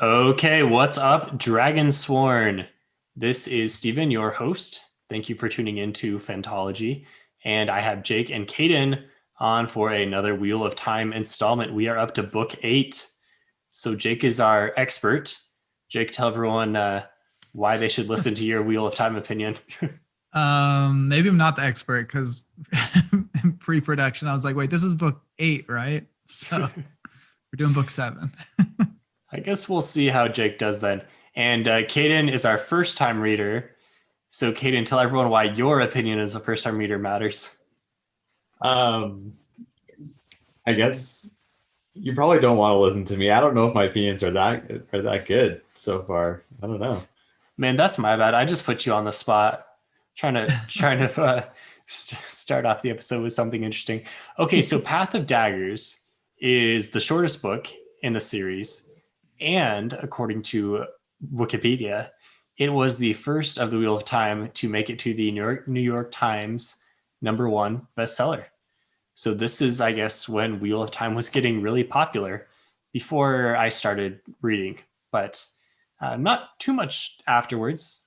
Okay, what's up, Dragon Sworn? This is Steven, your host. Thank you for tuning in to Phantology. And I have Jake and Kaden on for another Wheel of Time installment. We are up to book 8. So Jake is our expert. Jake, tell everyone why they should listen to your Wheel of Time opinion. Maybe I'm not the expert because in pre-production I was like, wait, this is book 8, right? So we're doing book 7. I guess we'll see how Jake does then. And Kaden is our first time reader. So, Kaden, tell everyone why your opinion as a first time reader matters. Um, I guess you probably don't want to listen to me. I don't know if my opinions are that good so far. I don't know. Man, that's my bad. I just put you on the spot, trying to start off the episode with something interesting. Okay, so Path of Daggers is the shortest book in the series, and according to Wikipedia, it was the first of the Wheel of Time to make it to the New York Times #1 bestseller. So this is, I guess, when Wheel of Time was getting really popular before I started reading, but not too much afterwards.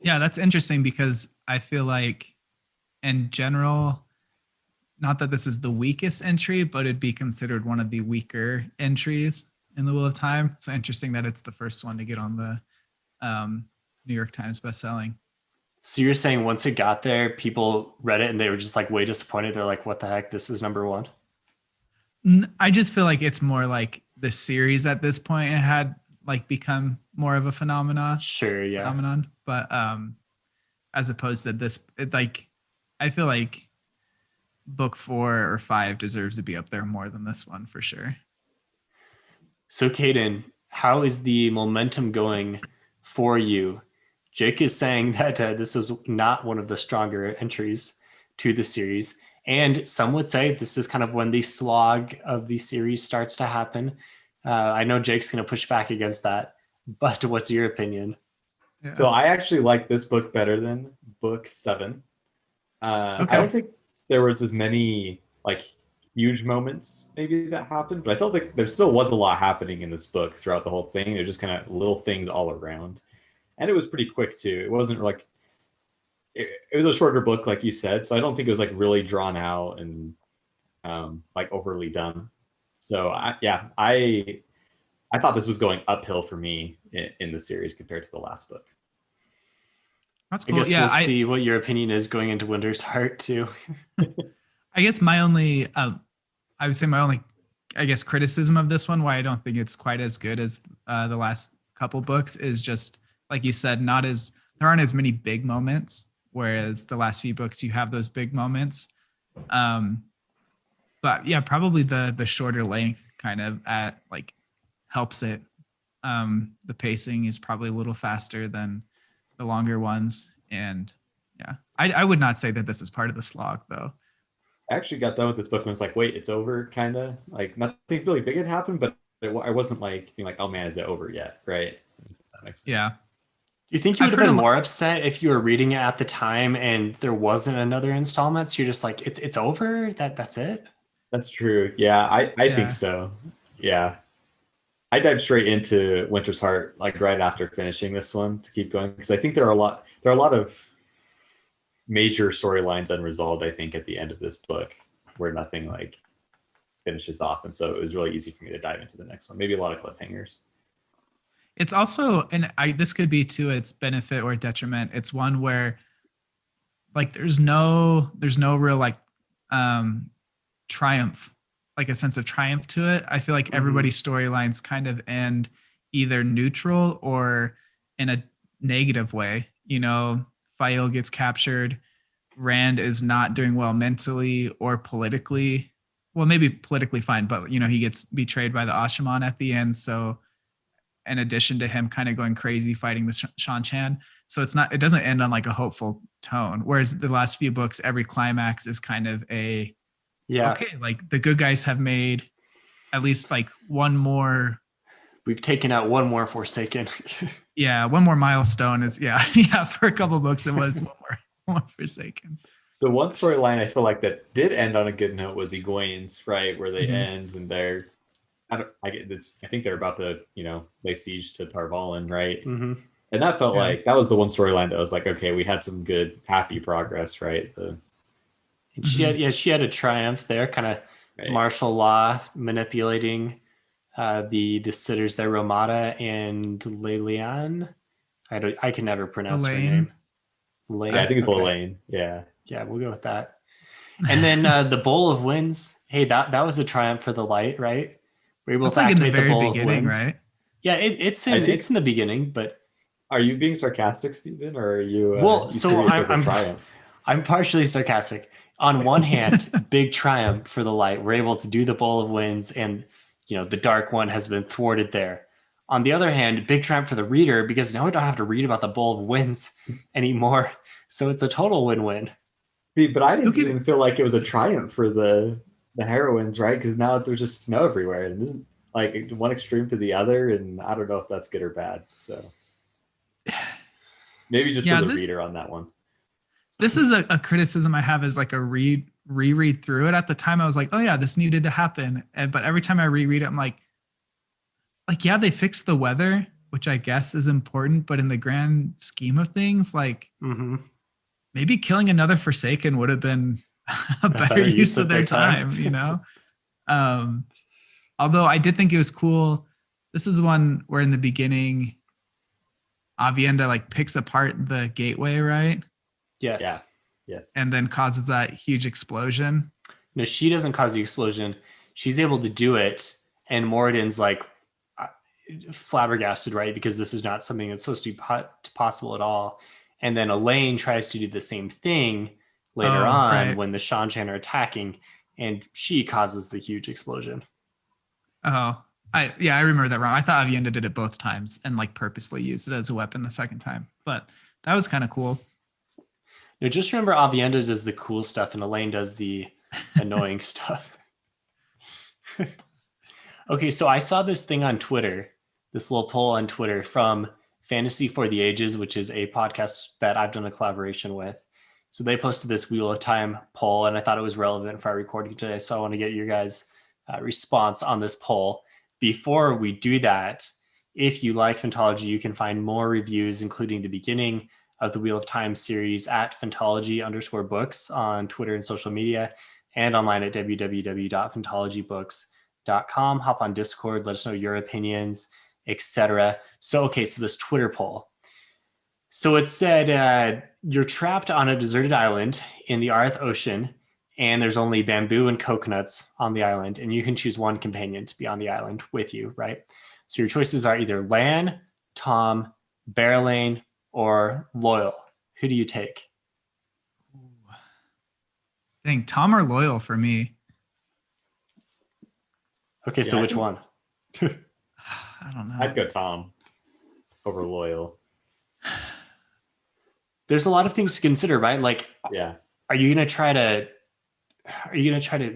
Yeah, that's interesting because I feel like in general, not that this is the weakest entry, but it'd be considered one of the weaker entries in the Wheel of Time. So interesting that it's the first one to get on the New York Times bestselling. So you're saying once it got there, people read it and they were just like way disappointed. They're like, "What the heck? This is #1." I just feel like it's more like the series at this point it had like become more of a Sure, yeah. phenomenon, but as opposed to this, like I feel like book 4 or 5 deserves to be up there more than this one for sure. So Kaden, how is the momentum going for you? Jake is saying that this is not one of the stronger entries to the series. And some would say this is kind of when the slog of the series starts to happen. I know Jake's going to push back against that, but what's your opinion? So Yeah. I actually like this book better than book 7. I Okay. don't think there was as many like huge moments maybe that happened, but I felt like there still was a lot happening in this book throughout the whole thing. There's just kind of little things all around, and it was pretty quick too. It wasn't like it was a shorter book, like you said, so I don't think it was like really drawn out and like overly done. So I thought this was going uphill for me in the series compared to the last book. That's I cool. guess Yeah, we'll see what your opinion is going into Winter's Heart too. I guess my only I would say my only I guess criticism of this one, why I don't think it's quite as good as the last couple books, is just like you said, not as there aren't as many big moments, whereas the last few books you have those big moments. Um, but yeah, probably the shorter length kind of at like helps it. The pacing is probably a little faster than the longer ones, and yeah, I would not say that this is part of the slog though. I actually got done with this book and was like, wait, it's over, kind of. Like, nothing really big had happened, but I wasn't like being like, oh man, is it over yet? Right? That makes sense. Yeah, Do you think you would I've have heard been a lot. more upset if you were reading it at the time and there wasn't another installment? So you're just like, it's over? That's it? That's true. Yeah, I think Yeah, so. Yeah. I dived straight into Winter's Heart like right after finishing this one to keep going because I think there are a lot of major storylines unresolved, I think, at the end of this book where nothing like finishes off. And so it was really easy for me to dive into the next one. Maybe a lot of cliffhangers. it's also, and I this could be to its benefit or detriment. It's one where like there's no real like um triumph, like a sense of triumph to it. I feel like Mm-hmm. everybody's storylines kind of end either neutral or in a negative way. Fael gets captured. Rand is not doing well mentally or politically. Well, maybe politically fine, but he gets betrayed by the Ashaman at the end. So in addition to him kind of going crazy fighting the Shan Chan. So it doesn't end on like a hopeful tone. Whereas the last few books, every climax is kind of Yeah. okay, like the good guys have made at least like one more, We've taken out one more Forsaken. yeah, one more milestone is, yeah, yeah, for a couple books, it was one more Forsaken. The one storyline I feel like that did end on a good note was Egwene's, right? Where they Mm-hmm. end and they're I get this. I think they're about to, lay siege to Tarvalin, right? Mm-hmm. And that felt Yeah. like that was the one storyline that was like, okay, we had some good, happy progress, right? And she had a triumph there, kind of Right. martial law manipulating the sitters there, Romata and Lelian. I can never pronounce her name. Yeah, I think it's Lelaine. Yeah. Yeah, we'll go with that. And then the Bowl of Winds. Hey, that was a triumph for the light, right? We're able That's to like in the activate the very Bowl of beginning, Winds. right? Yeah, it's I think- in the beginning, but Are you being sarcastic, Stephen, or are you? well, you so serious as a I'm triumph? I'm partially sarcastic. On one hand, big triumph for the light. We're able to do the Bowl of Winds, and the dark one has been thwarted there. On the other hand, big triumph for the reader, because now we don't have to read about the Bowl of Winds anymore. So it's a total win-win. But I didn't even feel like it was a triumph for the heroines, right? Because now there's just snow everywhere, and it isn't like one extreme to the other, and I don't know if that's good or bad. So maybe just for the reader on that one. This is a criticism I have, is like a reread through it. At the time, I was like, oh yeah, this needed to happen. But every time I reread it, I'm like, yeah, they fixed the weather, which I guess is important, but in the grand scheme of things, like maybe killing another Forsaken would have been a better use of their time, Although I did think it was cool. This is one where in the beginning, Avienda like picks apart the gateway, right? Yes. Yeah. Yes. And then causes that huge explosion. No, she doesn't cause the explosion. She's able to do it, and Moradin's like flabbergasted, right? Because this is not something that's supposed to be possible at all. And then Elaine tries to do the same thing later on when the Shan-Chan are attacking, and she causes the huge explosion. Oh, I remember that wrong. I thought Avienda did it both times and like purposely used it as a weapon the second time, but that was kind of cool. No, just remember Avienda does the cool stuff and Elaine does the annoying stuff. Okay, so I saw this thing on Twitter, this little poll on Twitter from Fantasy for the Ages, which is a podcast that I've done a collaboration with. So they posted this Wheel of Time poll, and I thought it was relevant for our recording today. So I want to get your guys' response on this poll. Before we do that, if you like Phantology, you can find more reviews, including the beginning of the Wheel of Time series at Phantology_books on Twitter and social media, and online at www.phantologybooks.com. Hop on Discord, let us know your opinions, etc. So this Twitter poll. So it said, you're trapped on a deserted island in the Aryth Ocean, and there's only bamboo and coconuts on the island, and you can choose one companion to be on the island with you, right? So your choices are either Lan, Tom, Berelain, or Loyal. Who do you take? I think Tom or Loyal for me. Okay, so which one? I don't know. I'd go Tom over Loyal. There's a lot of things to consider, right? Like, are you gonna try to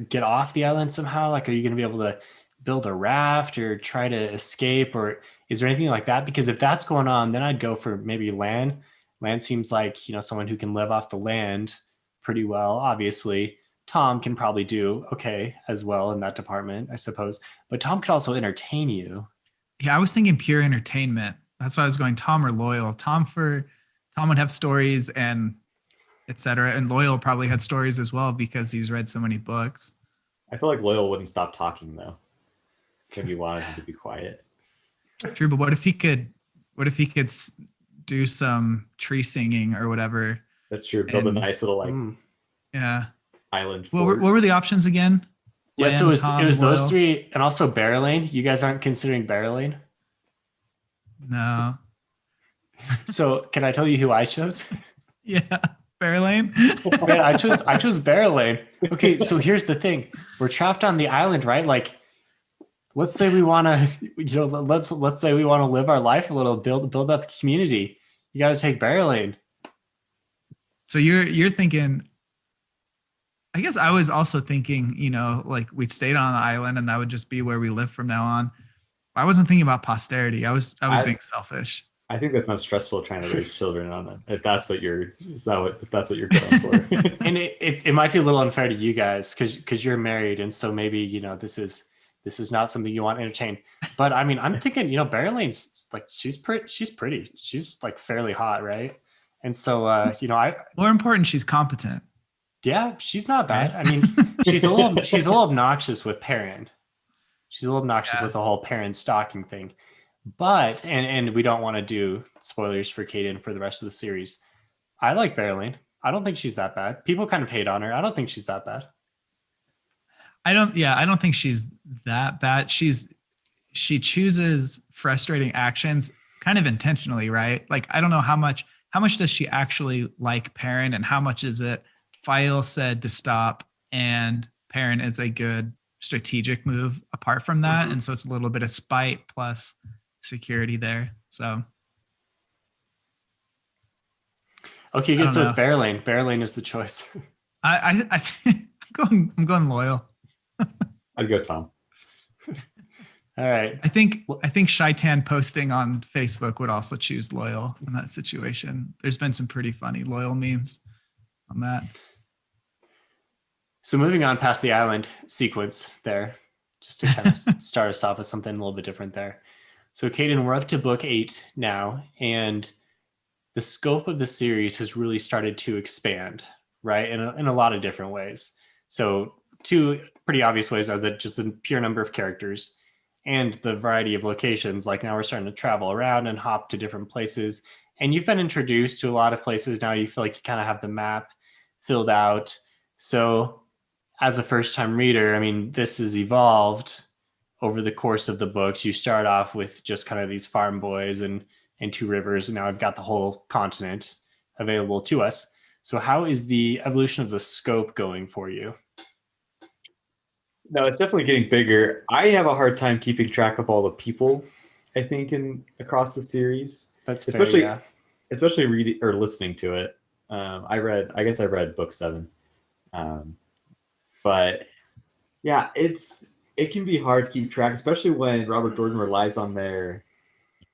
get off the island somehow? Like, are you gonna be able to build a raft or try to escape, or is there anything like that? Because if that's going on, then I'd go for maybe Lan. Lan seems like someone who can live off the land pretty well. Obviously, Tom can probably do okay as well in that department, I suppose. But Tom could also entertain you. Yeah, I was thinking pure entertainment. That's why I was going Tom or Loyal. Tom would have stories and etc. And Loyal probably had stories as well because he's read so many books. I feel like Loyal wouldn't stop talking though. Maybe wanted him to be quiet. True, but what if he could do some tree singing or whatever? That's true. Build a nice little island. What were the options again? Yeah, Lan, so it was Loyal. those three, and also Berelain. You guys aren't considering Berelain? No. So can I tell you who I chose? Yeah, Berelain. Man, I chose Berelain. Okay, so here's the thing: we're trapped on the island, right? Like, let's say we want to, let's say we want to live our life a little, build up a community. You got to take Berelain. So you're thinking. I guess I was also thinking, like we'd stayed on the island and that would just be where we live from now on. I wasn't thinking about posterity. I was being selfish. I think that's not stressful trying to raise children on it. If that's what you're going for. And it might be a little unfair to you guys because you're married, and so maybe this is This is not something you want to entertain. But I mean, I'm thinking, Berlane's like she's pretty. She's like fairly hot, right? And so More important, she's competent. yeah, she's not bad. Right? I mean, she's a little obnoxious with Perrin. She's a little obnoxious with the whole Perrin stalking thing. But and we don't want to do spoilers for Kaden for the rest of the series. I like Berlane. I don't think she's that bad. People kind of hate on her. I don't think she's that bad. I don't think she's that bad. She chooses frustrating actions kind of intentionally, right? Like, I don't know how much does she actually like Perrin, and how much is it File said to stop and Perrin is a good strategic move apart from that. And so it's a little bit of spite plus security there. So okay, good. So it's Berlane. Berlane is the choice. I'm going loyal. I'd go Tom. All right. I think Shaitan posting on Facebook would also choose loyal in that situation. There's been some pretty funny loyal memes on that. So moving on past the island sequence there, just to kind of start us off with something a little bit different there. So Kaden, we're up to book 8 now, and the scope of the series has really started to expand, right? In a lot of different ways. So 2 pretty obvious ways are just the pure number of characters and the variety of locations. Like now we're starting to travel around and hop to different places. And you've been introduced to a lot of places now. You feel like you kind of have the map filled out. So as a first-time reader, I mean, this has evolved over the course of the books. You start off with just kind of these farm boys and 2 rivers, and now I've got the whole continent available to us. So how is the evolution of the scope going for you? No, it's definitely getting bigger. I have a hard time keeping track of all the people, I think, across the series. That's especially fair, yeah. Especially reading or listening to it. I guess I read book 7. But yeah, it can be hard to keep track, especially when Robert Jordan relies on their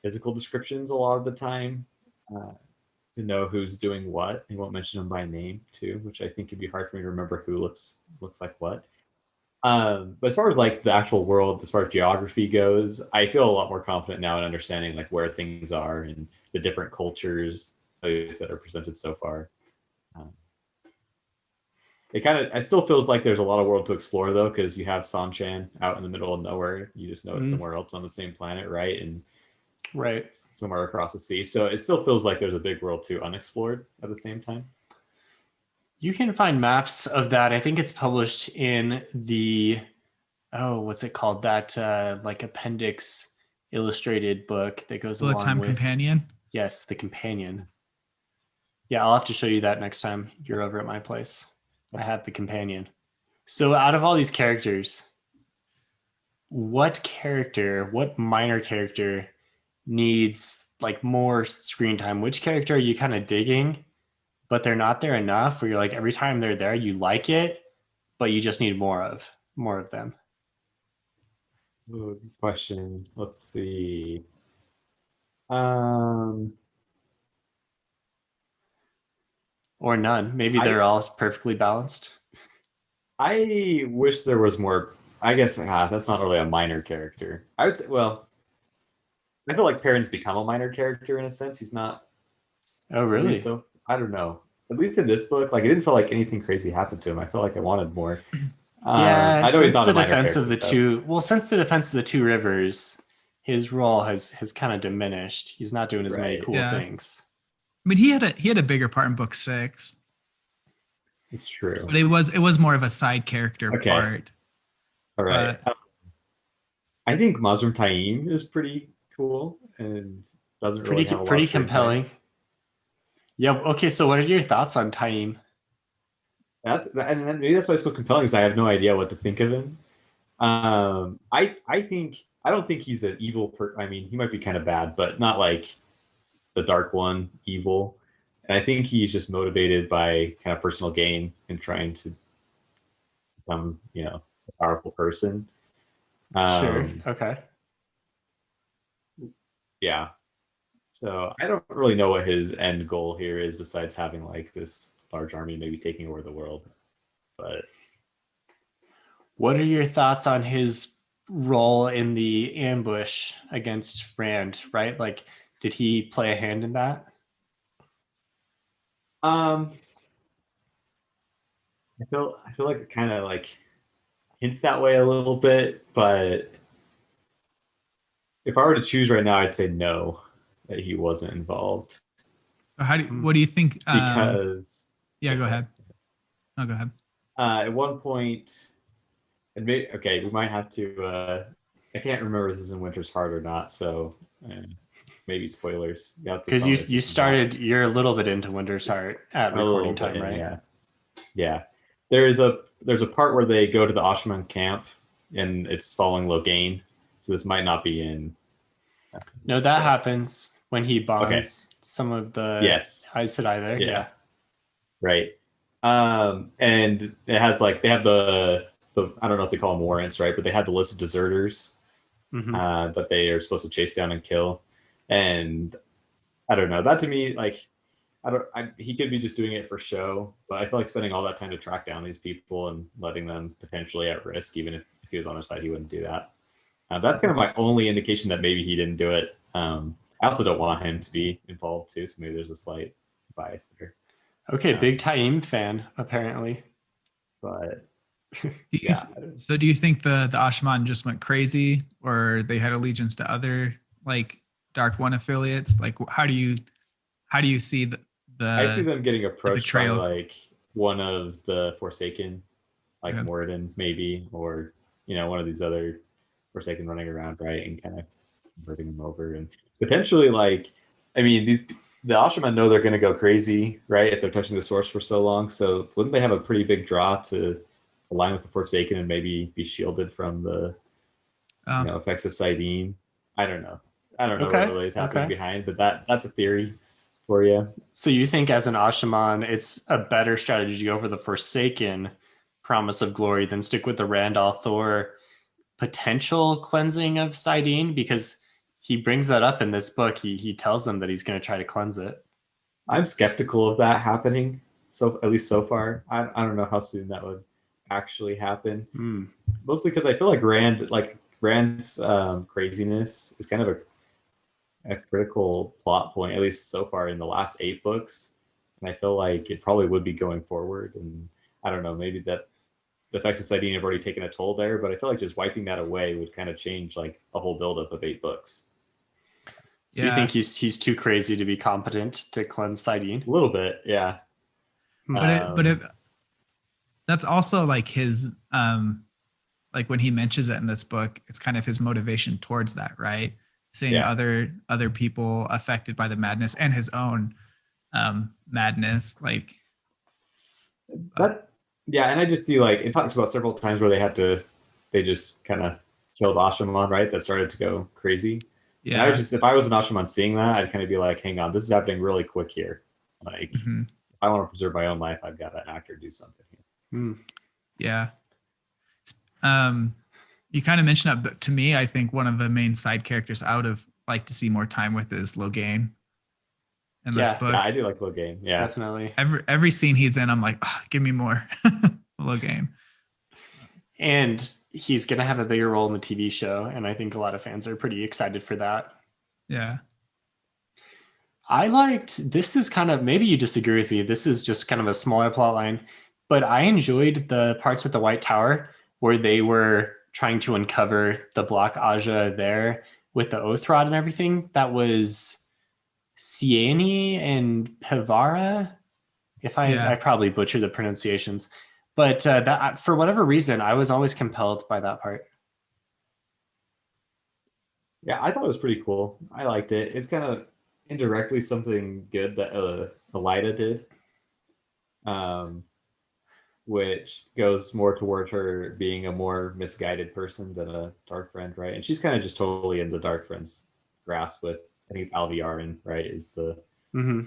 physical descriptions a lot of the time to know who's doing what. He won't mention them by name too, which I think can be hard for me to remember who looks like what. But as far as like the actual world, as far as geography goes, I feel a lot more confident now in understanding like where things are and the different cultures that are presented so far. It still feels like there's a lot of world to explore though, because you have Sanchan out in the middle of nowhere. You just know it's somewhere else on the same planet, right? And somewhere across the sea. So it still feels like there's a big world too unexplored at the same time. You can find maps of that. I think it's published in the what's it called? That like appendix illustrated book that goes along Time with Companion. Yes, the companion. Yeah, I'll have to show you that next time you're over at my place. I have the companion. So out of all these characters, what minor character needs like more screen time? Which character are you kind of digging, but they're not there enough where you're like, every time they're there, you like it, but you just need more of them? Ooh, good question. Let's see. Or none. Maybe they're all perfectly balanced. I wish there was more. I guess that's not really a minor character. I would say, well, I feel like Perrin's become a minor character in a sense. He's not. Oh, really? So I don't know. At least in this book, like it didn't feel like anything crazy happened to him. I felt like I wanted more. Yeah, I know he's not the a minor defense of the though. two. Well, since the defense of the 2 rivers, his role has kind of diminished. He's not doing as many cool things. I mean, he had a bigger part in book 6. It's true, but it was more of a side character part. All right. I think Mazrim Taim is pretty cool and doesn't really have a lot pretty compelling. Yeah. Okay. So, what are your thoughts on Taim? And maybe that's why it's so compelling, is I have no idea what to think of him. I don't think he's an evil I mean, he might be kind of bad, but not like the Dark One evil. And I think he's just motivated by kind of personal gain and trying to become, a powerful person. Sure. Okay. Yeah. So I don't really know what his end goal here is besides having like this large army maybe taking over the world. But what are your thoughts on his role in the ambush against Rand, right? Like, did he play a hand in that? Um, I feel like it kind of like hints that way a little bit, but if I were to choose right now, I'd say no, that he wasn't involved So what do you think? because Yeah, yeah, go sorry. ahead. No, go ahead. At one point, and okay, we might have to. I can't remember if this is in Winter's Heart or not, so maybe spoilers. You have to Because tell you me if you this is not. started, you're a little bit into Winter's Heart at A little recording bit time, in, right? yeah, yeah. There's a part where they go to the Ashman camp, and it's following Logain, so this might not be in. No, This that book. happens when he Okay. bonds some of the Yes. Aes Sedai there. Yeah. Yeah. Right. And it has like they have the I don't know if they call them warrants, right? But they have the list of deserters Hmm. that they are supposed to chase down and kill. And I don't know. That to me, like, he could be just doing it for show, but I feel like spending all that time to track down these people and letting them potentially at risk, even if he was on their side, he wouldn't do that. That's kind of my only indication that maybe he didn't do it. I also don't want him to be involved too, so maybe there's a slight bias there. Okay, big Um, Taim fan, apparently. but Do you, yeah, so do you think the Ashman just went crazy, or they had allegiance to other like Dark One affiliates? Like, how do you see I see the, them getting the approached by betrayal? like one of the Forsaken, like Okay. Moradin maybe, or one of these other Forsaken running around, right, and kind of converting them over, and potentially like, I mean, the Ashaman know they're going to go crazy, right, if they're touching the source for so long. So wouldn't they have a pretty big draw to align with the Forsaken and maybe be shielded from the Oh, effects of Sidene? I don't know. I don't know what Okay. really is happening Okay. behind, but that's a theory for you. So you think as an Ashaman, it's a better strategy to go for the Forsaken promise of glory than stick with the Randall Thor potential cleansing of Sidene? Because he brings that up in this book. He tells them that he's going to try to cleanse it. I'm skeptical of that happening. So at least so far, I don't know how soon that would actually happen. Hmm. Mostly because I feel like Rand's craziness is kind of a critical plot point, at least so far in the last 8 books. And I feel like it probably would be going forward. And I don't know, maybe that the effects of Sidene have already taken a toll there, but I feel like just wiping that away would kind of change like a whole buildup of 8 books. So you think yeah. he's too crazy to be competent to cleanse Sidene? A little bit, yeah. Hmm. But that's also like his like when he mentions it in this book, it's kind of his motivation towards that, right? Seeing Yeah. other people affected by the madness and his own madness, like. That yeah, and I just see like it talks about several times where they just kind of killed Ashaman, right? That started to go crazy. And I would Yeah. just if I was an Ashaman seeing that, I'd kind of be like, hang on, this is happening really quick here. Like Hmm. if I want to preserve my own life, I've got to act or do something here. Hmm. Yeah. Um, you kind of mentioned that, but to me, I think one of the main side characters I would have liked to see more time with is Logain in this Yeah, Yeah, book. I do like Logain. Yeah. definitely. Every scene he's in, I'm like, oh, give me more Logain. And he's going to have a bigger role in the TV show. And I think a lot of fans are pretty excited for that. Yeah. I liked this is kind of maybe you disagree with me. This is just kind of a smaller plot line, but I enjoyed the parts at the White Tower where they were trying to uncover the Black Aja there with the oath rod and everything. That was Sieni and Pevara. If I Yeah. probably butchered the pronunciations, but that for whatever reason I was always compelled by that part. Yeah, I thought it was pretty cool. I liked it. It's kind of indirectly something good that Elida did. Um, which goes more toward her being a more misguided person than a dark friend, right? And she's kind of just totally in the dark friend's grasp with, I think it's Alviarin, right? Is Mm-hmm.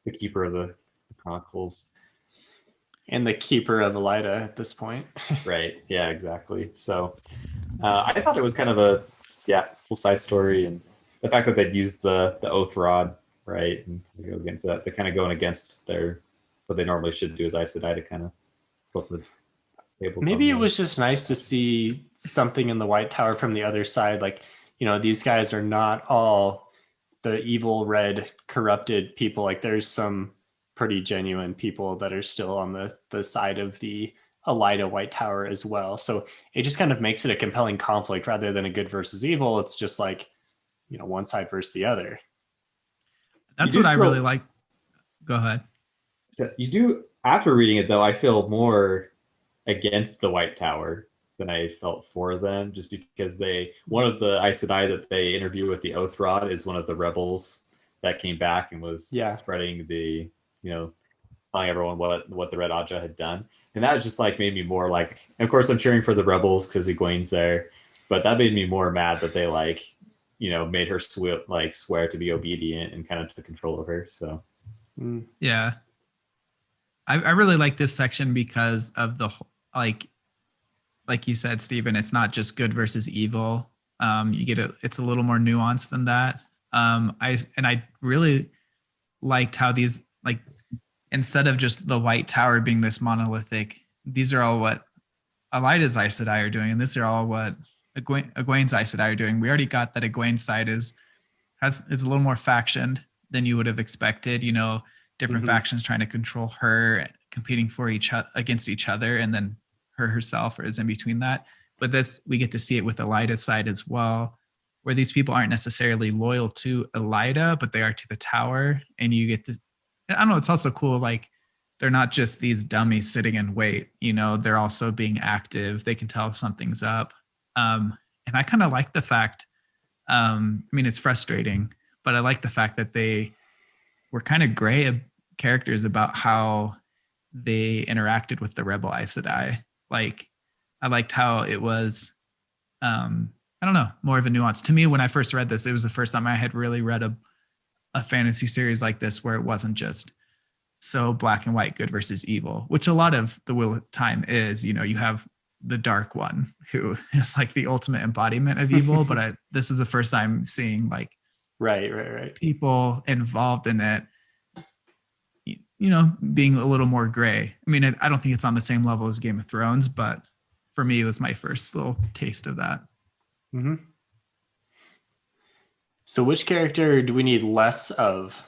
the keeper of the chronicles. And the keeper of Elida at this point. Right. Yeah, exactly. So I thought it was kind of a full side story, and the fact that they'd used the oath rod, right, and they go against that, they're kind of going against their what they normally should do as Aes Sedai to kind of put the tables on Maybe it the. was just nice to see something in the White Tower from the other side. Like, these guys are not all the evil, red, corrupted people. Like, there's some pretty genuine people that are still on the side of the Elida White Tower as well. So it just kind of makes it a compelling conflict rather than a good versus evil. It's just like, one side versus the other. You That's do what I really still. like. Go ahead. So you do after reading it though. I feel more against the White Tower than I felt for them, just because one of the Aes Sedai that they interview with the Oath Rod is one of the rebels that came back and was Yeah. spreading telling everyone what the Red Aja had done, and that just like made me more like. Of course, I'm cheering for the rebels because Egwene's there, but that made me more mad that they made her swear to be obedient and kind of took control of her. So Yeah. I really like this section because of like you said, Stephen, it's not just good versus evil. It's a little more nuanced than that. I really liked how these, like, instead of just the White Tower being this monolithic, these are all what Elida's Aes Sedai are doing, and these are all what Egwene's Aes Sedai are doing. We already got that Egwene's side is a little more factioned than you would have expected. Different factions trying to control her, competing for against each other, and then her herself is in between that. But we get to see it with Elida's side as well, where these people aren't necessarily loyal to Elida, but they are to the tower, and you get to. I don't know. It's also cool. Like, they're not just these dummies sitting in wait. They're also being active. They can tell something's up. And I kind of like the fact. I mean, it's frustrating, but I like the fact that they were kind of gray characters about how they interacted with the rebel Aes Sedai. Like, I liked how it was, I don't know, more of a nuance. To me, when I first read this, it was the first time I had really read a fantasy series like this where it wasn't just so black and white, good versus evil, which a lot of the Wheel of Time is. You have the dark one who is like the ultimate embodiment of evil, but this is the first time seeing like right people involved in it, being a little more gray. I mean, I don't think it's on the same level as Game of Thrones, but for me, it was my first little taste of that. Mm-hmm. So which character do we need less of?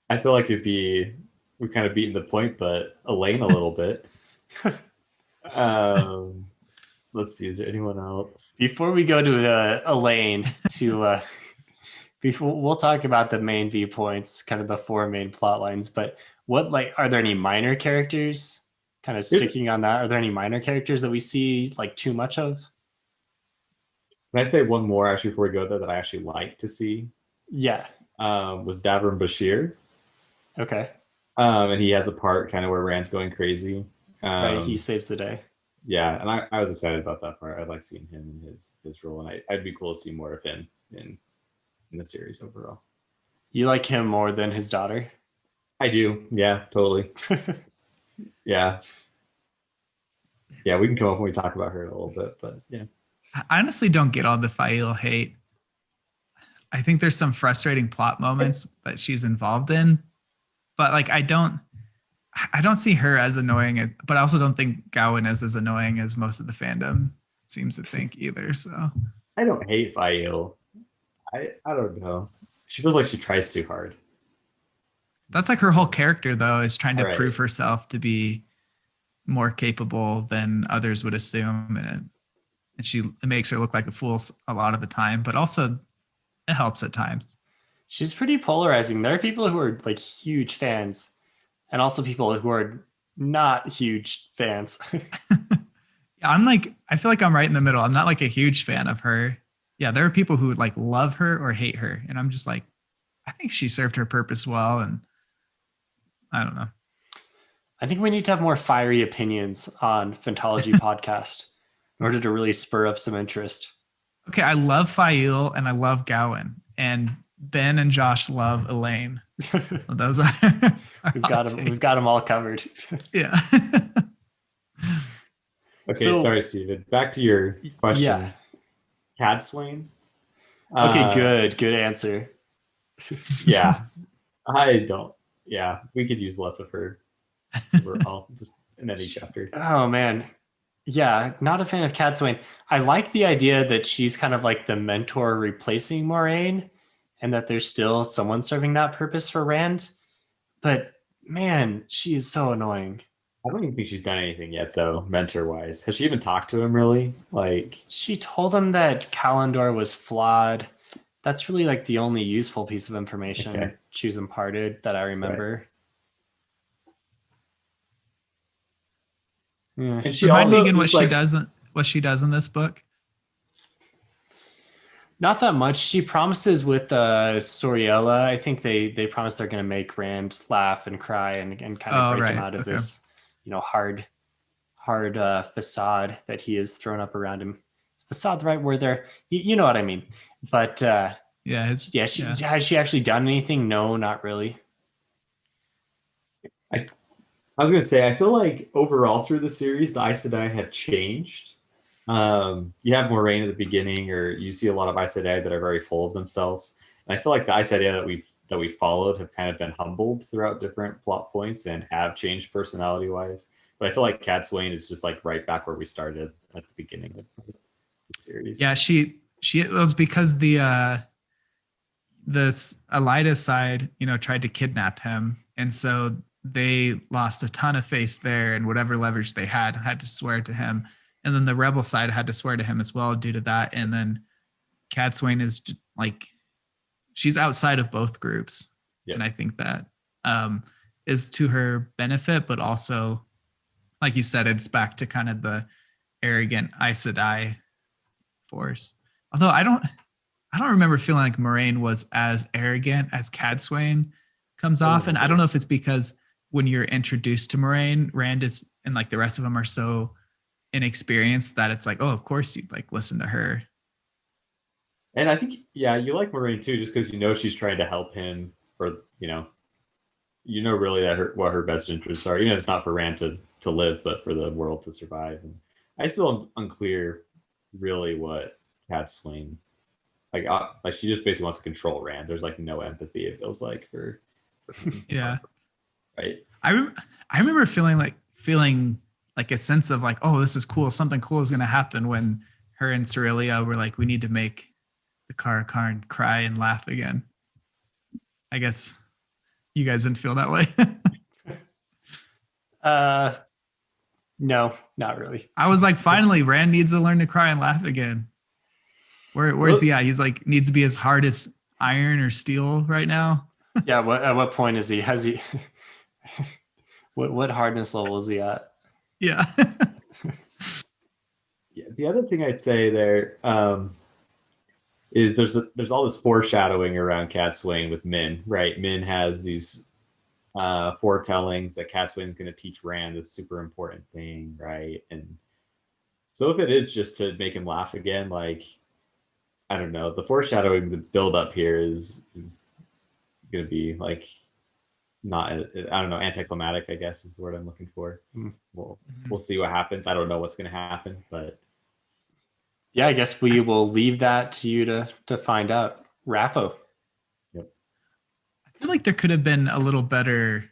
I feel like we've kind of beaten the point, but Elaine a little bit. Let's see, is there anyone else? Before we go to Elaine, before we'll talk about the main viewpoints, kind of the four main plot lines. But are there any minor characters? Kind of sticking on that, are there any minor characters that we see like too much of? Can I say one more actually before we go there that I actually like to see? Yeah. Was Davram Bashir. Okay. And he has a part kind of where Rand's going crazy. Right, he saves the day. Yeah, and I was excited about that part. I like seeing him in his role, and I'd be cool to see more of him in the series overall. You like him more than his daughter? I do. Yeah, totally. Yeah. Yeah, we can come up when we talk about her in a little bit, but yeah. I honestly don't get all the Fail hate. I think there's some frustrating plot moments that she's involved in, but like I don't see her as annoying, but I also don't think Gawain is as annoying as most of the fandom seems to think either. So I don't hate Fael. I don't know. She feels like she tries too hard. That's like her whole character, though, is trying to prove herself to be more capable than others would assume, and it makes her look like a fool a lot of the time, but also it helps at times. She's pretty polarizing. There are people who are like huge fans, and also people who are not huge fans. I feel like I'm right in the middle. I'm not like a huge fan of her. Yeah, there are people who would like love her or hate her, and I'm just like, I think she served her purpose well, and I don't know. I think we need to have more fiery opinions on Phantology podcast in order to really spur up some interest. Okay, I love Fael and I love Gawain, and Ben and Josh love Elaine. So those are we've got them all covered. Yeah. Okay, so, sorry, Steven. Back to your question. Yeah. Cadswain? Okay, good answer. Yeah. I don't. Yeah, we could use less of her. overall, just in any chapter. Oh man. Yeah, not a fan of Cadsuane. I like the idea that she's kind of like the mentor replacing Moraine and that there's still someone serving that purpose for Rand. But man, she is so annoying. I don't even think she's done anything yet, though, mentor-wise. Has she even talked to him, really? Like, She told him that Kalendor was flawed. That's really like the only useful piece of information okay, she was imparted that I that's right. remember. Yeah. And she Remind me also again what just she like, does. What she does in this book. Not that much. She promises with Soriella. I think they promise they're going to make Rand laugh and cry and kind of Oh, break him right. out of Okay. this, hard facade that he has thrown up around him. Is facade the right word there? You know what I mean. But Yeah. has she actually done anything? No, not really. I was gonna say, I feel like overall through the series, the Aes Sedai have changed. You have Moraine at the beginning, or you see a lot of Aes Sedai that are very full of themselves. And I feel like the Aes Sedai that we followed have kind of been humbled throughout different plot points and have changed personality wise. But I feel like Cadsuane is just like right back where we started at the beginning of the series. Yeah. It was because the Elida side, tried to kidnap him, and so they lost a ton of face there, and whatever leverage they had to swear to him, and then the rebel side had to swear to him as well due to that, and then Cadsuane is like she's outside of both groups, Yep. and I think that is to her benefit, but also, like you said, it's back to kind of the arrogant Aes Sedai force. Although I don't remember feeling like Moraine was as arrogant as Cadsuane comes off. And I don't know if it's because when you're introduced to Moraine, Rand is and like the rest of them are so inexperienced that it's like, oh, of course you'd like listen to her. And I think, yeah, you like Moraine too, just because you know she's trying to help him, or really that what her best interests are. It's not for Rand to live, but for the world to survive. And I still am unclear, really, what Cadsuane like she just basically wants to control Rand. There's like no empathy, it feels like, for Yeah. Right. I remember feeling like a sense of like, oh, this is cool. Something cool is going to happen when her and Cerelia were like, we need to make the Karakarn cry and laugh again. I guess you guys didn't feel that way. No, not really. I was like, finally, Rand needs to learn to cry and laugh again. Where's he at? He's like needs to be as hard as iron or steel right now. Yeah. At what point is he? Has he? what hardness level is he at? Yeah. Yeah. The other thing I'd say there is there's all this foreshadowing around Cadsuane with Min. Right. Min has these foretellings that Cadsuane's going to teach Rand this super important thing. Right. And so if it is just to make him laugh again, like, I don't know, the foreshadowing, the build up here is going to be like not, I don't know, anticlimactic, I guess is the word I'm looking for. We'll see what happens. I don't know what's going to happen, but yeah, I guess we will leave that to you to find out. Raffo. Yep. I feel like there could have been a little better,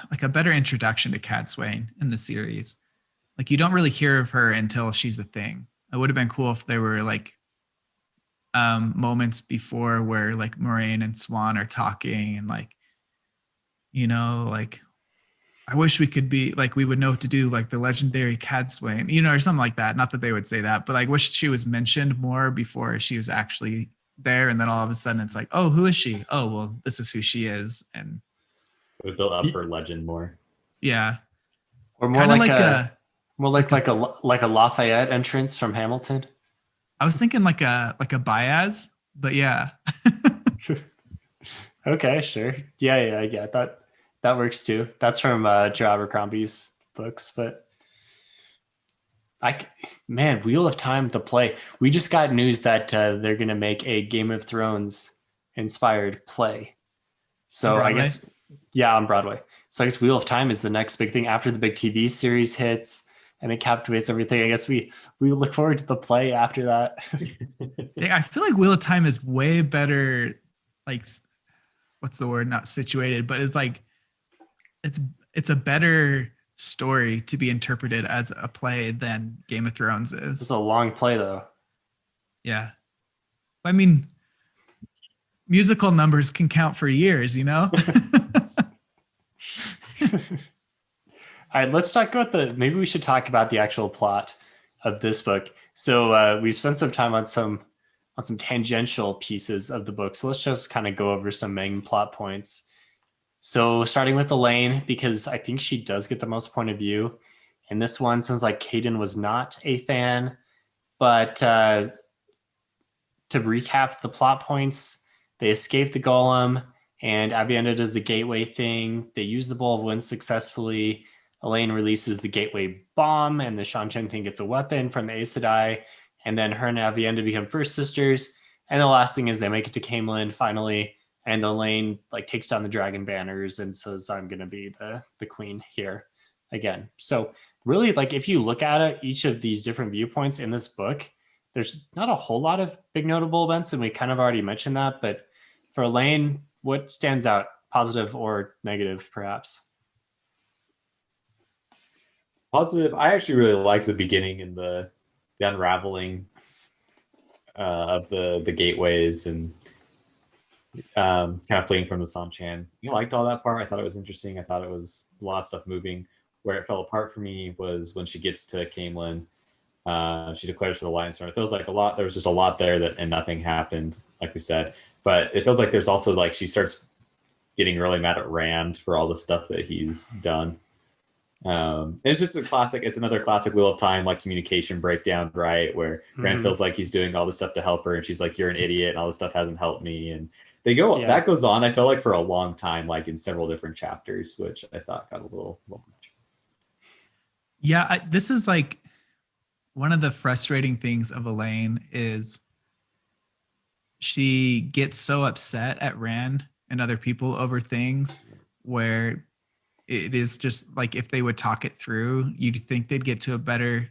like a better introduction to Cadsuane in the series. Like you don't really hear of her until she's a thing. It would have been cool if there were like moments before where like Moraine and Swan are talking and like, like I wish we could be like, we would know what to do, like the legendary Cadsuane, or something like that. Not that they would say that, but like wish she was mentioned more before she was actually there. And then all of a sudden it's like, oh, who is she? Oh, well, this is who she is. And it would build up her legend more. Yeah. Or more like a Lafayette entrance from Hamilton. I was thinking like a Baez, but yeah. Okay, sure. Yeah, that works too. That's from Joe Abercrombie's books, but Wheel of Time, the play. We just got news that they're going to make a Game of Thrones inspired play. So I guess, yeah, on Broadway. So I guess Wheel of Time is the next big thing after the big TV series hits and it captivates everything. I guess we look forward to the play after that. I feel like Wheel of Time is way better, like, what's the word? Not situated, but it's like, it's a better story to be interpreted as a play than Game of Thrones It's is. a long play though. Yeah. I mean, musical numbers can count for years, you know? All right, let's talk about maybe we should talk about the actual plot of this book. So we spent some time on some tangential pieces of the book. So let's just kind of go over some main plot points. So starting with Elaine, because I think she does get the most point of view. And this one sounds like Kaden was not a fan. But to recap the plot points, they escape the golem, and Avienda does the gateway thing. They use the Bowl of Winds successfully. Elaine releases the gateway bomb, and the Shan-Chen thing gets a weapon from the Aes Sedai. And then her and Avienda become first sisters. And the last thing is they make it to Camelin finally. And Elaine like takes down the dragon banners and says, I'm going to be the queen here again. So really, like if you look at it, each of these different viewpoints in this book, there's not a whole lot of big notable events. And we kind of already mentioned that. But for Elaine, what stands out, positive or negative, perhaps? Positive. I actually really liked the beginning and the unraveling of the gateways and kind of fleeing from the Shan-Chen. I liked all that part. I thought it was interesting. I thought it was a lot of stuff moving. Where it fell apart for me was when she gets to Camelin. She declares for the Lion's Throne. It feels like a lot. There was just a lot there and nothing happened, like we said. But it feels like there's also like she starts getting really mad at Rand for all the stuff that he's done. It's just a classic. It's another classic Wheel of Time like communication breakdown, right? Where Rand feels like he's doing all this stuff to help her, and she's like, "You're an idiot," and all this stuff hasn't helped me. And that goes on. I felt like for a long time, like in several different chapters, which I thought got a little much. Yeah, this is like one of the frustrating things of Elaine is she gets so upset at Rand and other people over things where it is just like if they would talk it through, you'd think they'd get to a better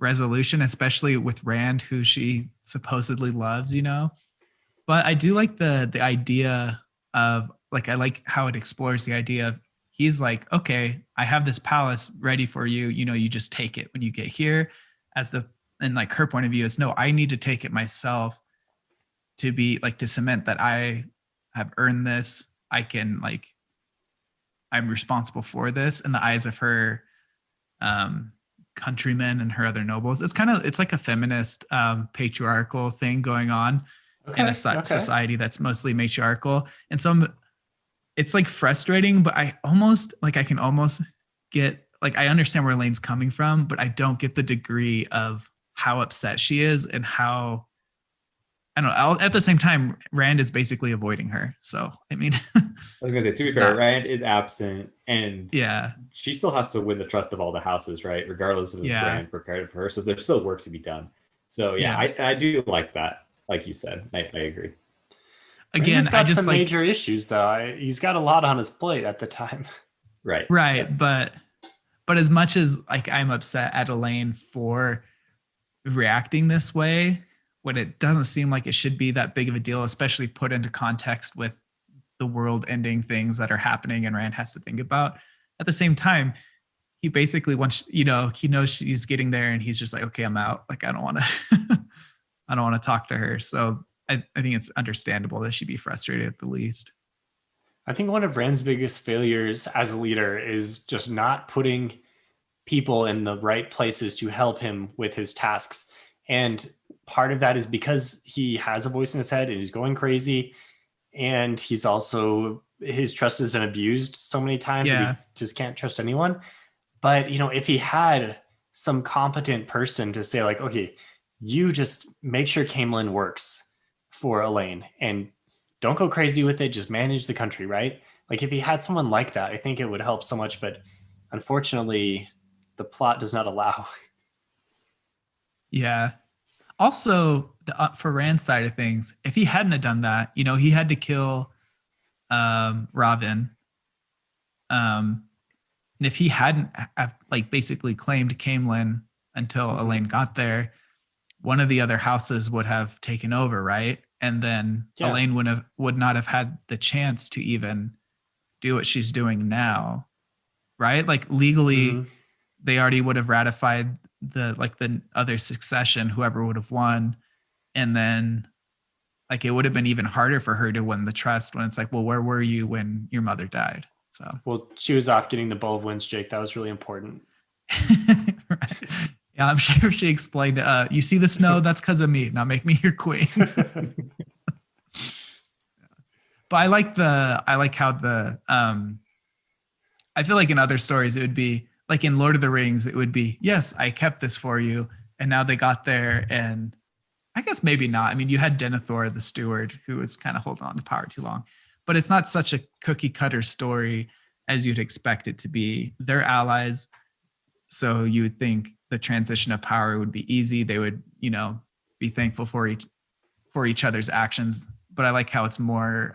resolution, especially with Rand, who she supposedly loves, you know? But I do like the idea of like, I like how it explores the idea of he's like, okay, I have this palace ready for you. You know, you just take it when you get here. And like her point of view is no, I need to take it myself to be like to cement that I have earned this. I'm responsible for this in the eyes of her countrymen and her other nobles. It's like a feminist patriarchal thing going on in a society that's mostly matriarchal. And so it's like frustrating, but I can almost get like, I understand where Elaine's coming from, but I don't get the degree of how upset she is and how, I don't know. At the same time, Rand is basically avoiding her. So, I mean, I was going to say, to be fair, Rand is absent and she still has to win the trust of all the houses, right? Regardless of if Rand prepared for her. So there's still work to be done. So I do like that. Like you said, I agree. Again, he's got some major issues though. He's got a lot on his plate at the time. Right. Yes. But as much as like I'm upset at Elaine for reacting this way, when it doesn't seem like it should be that big of a deal, especially put into context with the world ending things that are happening and Rand has to think about. At the same time, he basically wants, he knows she's getting there and he's just like, okay, I'm out. Like, I don't want to talk to her. So I think it's understandable that she'd be frustrated at the least. I think one of Rand's biggest failures as a leader is just not putting people in the right places to help him with his tasks. And part of that is because he has a voice in his head and he's going crazy. And he's also, his trust has been abused so many times that he just can't trust anyone. But, if he had some competent person to say like, okay, you just make sure Camelin works for Elaine and don't go crazy with it. Just manage the country, right? Like if he had someone like that, I think it would help so much. But unfortunately, the plot does not allow. Yeah. Also, for Rand's side of things, if he hadn't have done that, he had to kill Robin. And if he hadn't like basically claimed Camelin until Elaine got there, one of the other houses would have taken over, right? And then Elaine would not have had the chance to even do what she's doing now. right? Like legally, Mhm. they already would have ratified the other succession, whoever would have won, and then like it would have been even harder for her to win the trust when it's like, well, where were you when your mother died? So Well, she was off getting the Bow of Winds, Jake. That was really important. right. Yeah, I'm sure she explained, you see the snow, that's because of me. Now make me your queen. But I like how I feel like in other stories it would be like in Lord of the Rings, it would be, yes, I kept this for you. And now they got there, and I guess maybe not. I mean, you had Denethor, the steward, who was kind of holding on to power too long. But it's not such a cookie cutter story as you'd expect it to be. They're allies. So you would think the transition of power would be easy. They would, be thankful for each other's actions. But I like how it's more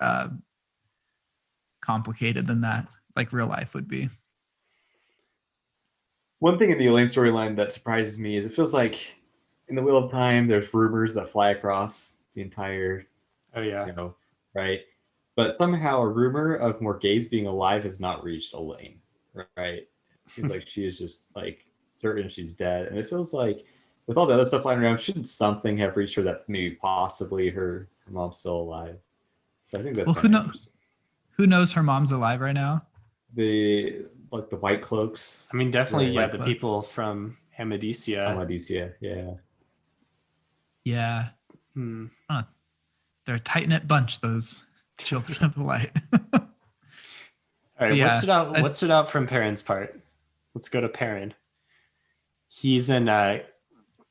complicated than that, like real life would be. One thing in the Elaine storyline that surprises me is it feels like in the Wheel of Time, there's rumors that fly across the entire, Oh yeah. Right? But somehow a rumor of Morghese being alive has not reached Elaine, right? It seems like she is just like certain she's dead. And it feels like with all the other stuff flying around, shouldn't something have reached her that maybe possibly her mom's still alive? So I think that's Well, kind of interesting. who knows her mom's alive right now? The White Cloaks. I mean, definitely, Right. yeah, White the Cloaks. people from Amadicia. Amadicia, yeah. Yeah. Hmm. They're a tight knit bunch, those children of the light. All right, Yeah, what stood out from Perrin's part? Let's go to Perrin. He's in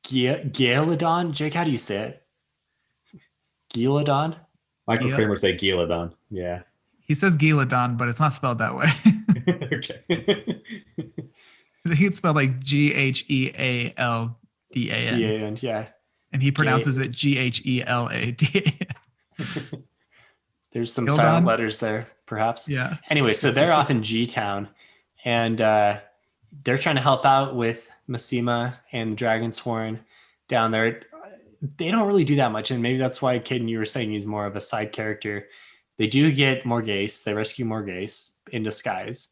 Gaeladon. Jake, how do you say it? Gaeladon? Michael yeah. Kramer say Giladon. Yeah. He says Giladon, but it's not spelled that way. Okay. I think it's spelled like Ghealdan, D-A-N, yeah. and he pronounces it Gheladan. There's some silent Gildon? letters there, perhaps. Yeah. Anyway, so they're off in G-Town, and they're trying to help out with Massima and Dragonsworn down there. They don't really do that much, and maybe that's why, Kaden, you were saying he's more of a side character. They do get Morghese. They rescue Morghese in disguise,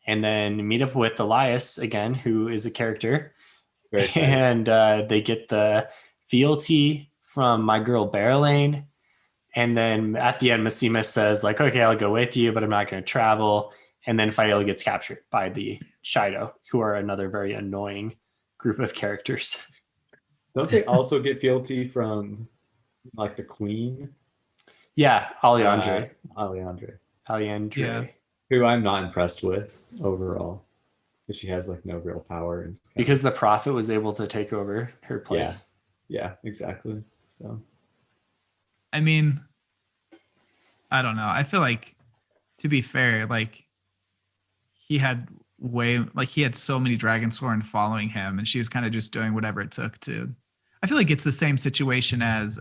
and then meet up with Elias again, who is a character. Very exciting. And they get the fealty from my girl Berylane. And then at the end, Massima says, like, okay, I'll go with you, but I'm not going to travel. And then Fael gets captured by the Shido, who are another very annoying group of characters. Don't they also get fealty from like the queen? Yeah, Alejandre. Yeah. Who I'm not impressed with overall. Because she has like no real power. Because the prophet was able to take over her place. Yeah, exactly. So I mean, I don't know. I feel like, to be fair, like he had so many Dragonsworn following him, and she was kind of just doing whatever it took to. I feel like it's the same situation as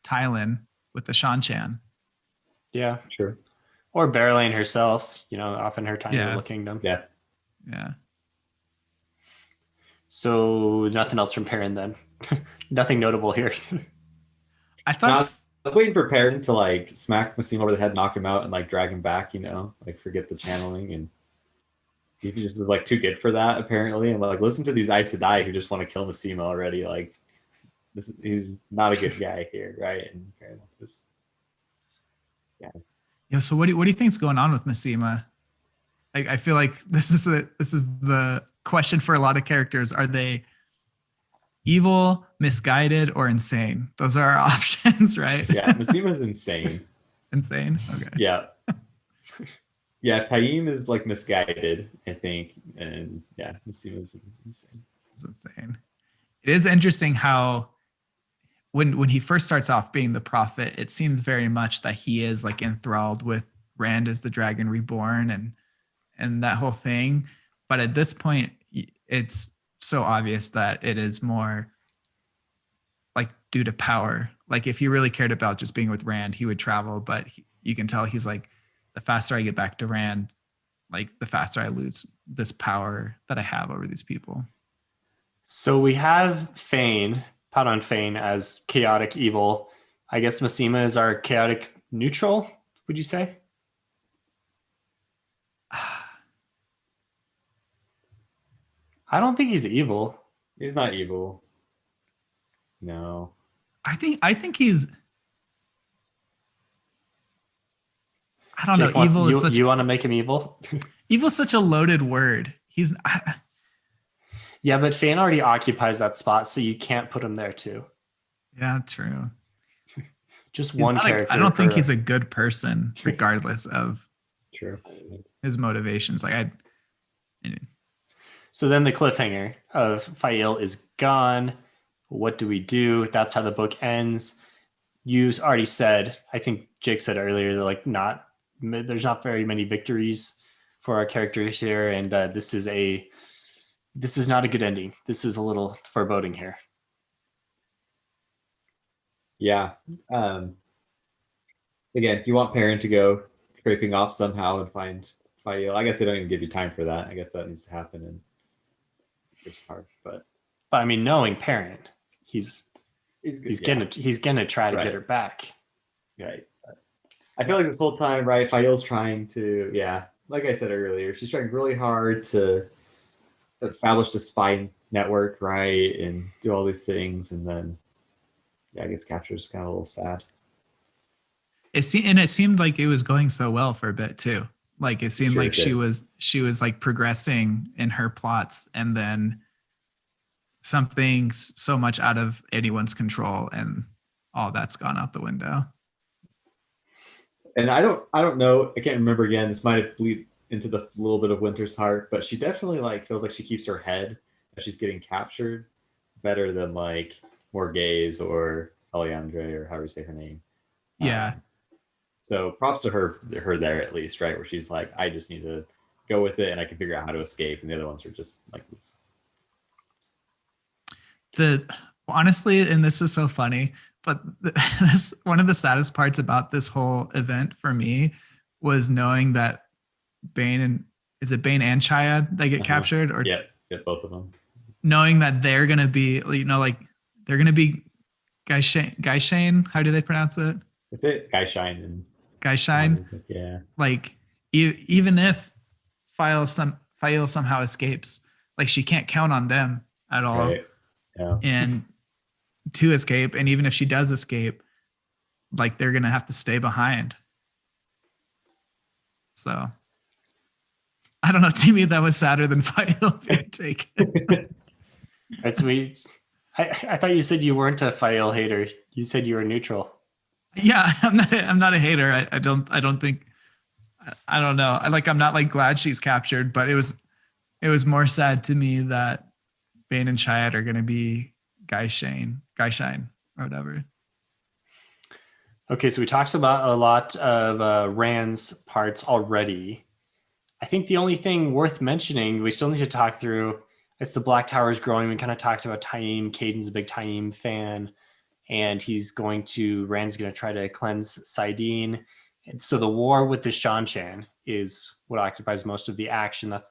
Tylin with the Shanchan. Yeah, sure. Or Berylane herself, off in her tiny little kingdom. Yeah. So nothing else from Perrin then. Nothing notable here. I was waiting for Perrin to like smack Massimo over the head, knock him out, and like drag him back, like forget the channeling, and he just is like too good for that apparently. And like listen to these Aes Sedai who just want to kill Massimo already. Like he's not a good guy here, right? And Perrin just Yeah. So what do you think's going on with Massima? I feel like this is the question for a lot of characters. Are they evil, misguided, or insane? Those are our options, right? Yeah, Massima's insane. Insane? Okay. Yeah. Yeah, Taim is like misguided, I think. And yeah, Massima's insane. It's insane. It is interesting how when he first starts off being the prophet, it seems very much that he is like enthralled with Rand as the Dragon Reborn and that whole thing. But at this point, it's so obvious that it is more like due to power. Like if he really cared about just being with Rand, he would travel. But you can tell he's like, the faster I get back to Rand, like the faster I lose this power that I have over these people. So we have Padon Fane as chaotic evil. I guess Massima is our chaotic neutral, would you say? I don't think he's evil. He's not evil. No. I think he's. I don't Jake know. Evil is such. you want to make him evil? Evil is such a loaded word. He's. Yeah, but Fane already occupies that spot, so you can't put him there too. Yeah, true. Just He's one not character. I don't think he's a good person, regardless of True. his motivations. Like So then the cliffhanger of Fael is gone. What do we do? That's how the book ends. You already said, I think Jake said earlier, that like there's not very many victories for our characters here, and this is not a good ending. This is a little foreboding here. Yeah. Again, you want Perrin to go scraping off somehow and find Fael. I guess they don't even give you time for that. I guess that needs to happen in it's hard, but I mean, knowing Perrin, he's good, gonna try to Right. get her back. Right. I feel like this whole time, right, Fael's trying to, like I said earlier, she's trying really hard to establish the spy network, right, and do all these things, and then I guess capture's kind of a little sad. it seemed like it was going so well for a bit too. Like it seemed like she was like progressing in her plots, and then something so much out of anyone's control, and all that's gone out the window. And I don't know. I can't remember again. This might have bleed into the little bit of Winter's heart, but she definitely like feels like she keeps her head as she's getting captured better than like Morgaze or Eliandre or however you say her name. Yeah. So props to her there at least, right? Where she's like, I just need to go with it and I can figure out how to escape. And the other ones are just like Honestly, and this is so funny, but one of the saddest parts about this whole event for me was knowing that Bane and Chayad they get captured, or both of them. Knowing that they're gonna be, they're gonna be Gaishane. How do they pronounce it? That's it. Gaishine. Yeah. Like even if Fael somehow escapes, like she can't count on them at all. Right. Yeah. And to escape, and even if she does escape, like they're gonna have to stay behind. So I don't know. To me, that was sadder than Fael being taken. That's sweet. I thought you said you weren't a Fael hater. You said you were neutral. Yeah, I'm not a hater. I don't think. I don't know. I'm not like glad she's captured, but it was more sad to me that Bane and Chayad are going to be Gaishine or whatever. Okay, so we talked about a lot of Rand's parts already. I think the only thing worth mentioning, we still need to talk through, is the Black Tower is growing. We kind of talked about Taim. Kaden's a big Taim fan, and Rand's going to try to cleanse Saidin. And so the war with the Shanshan is what occupies most of the action. That's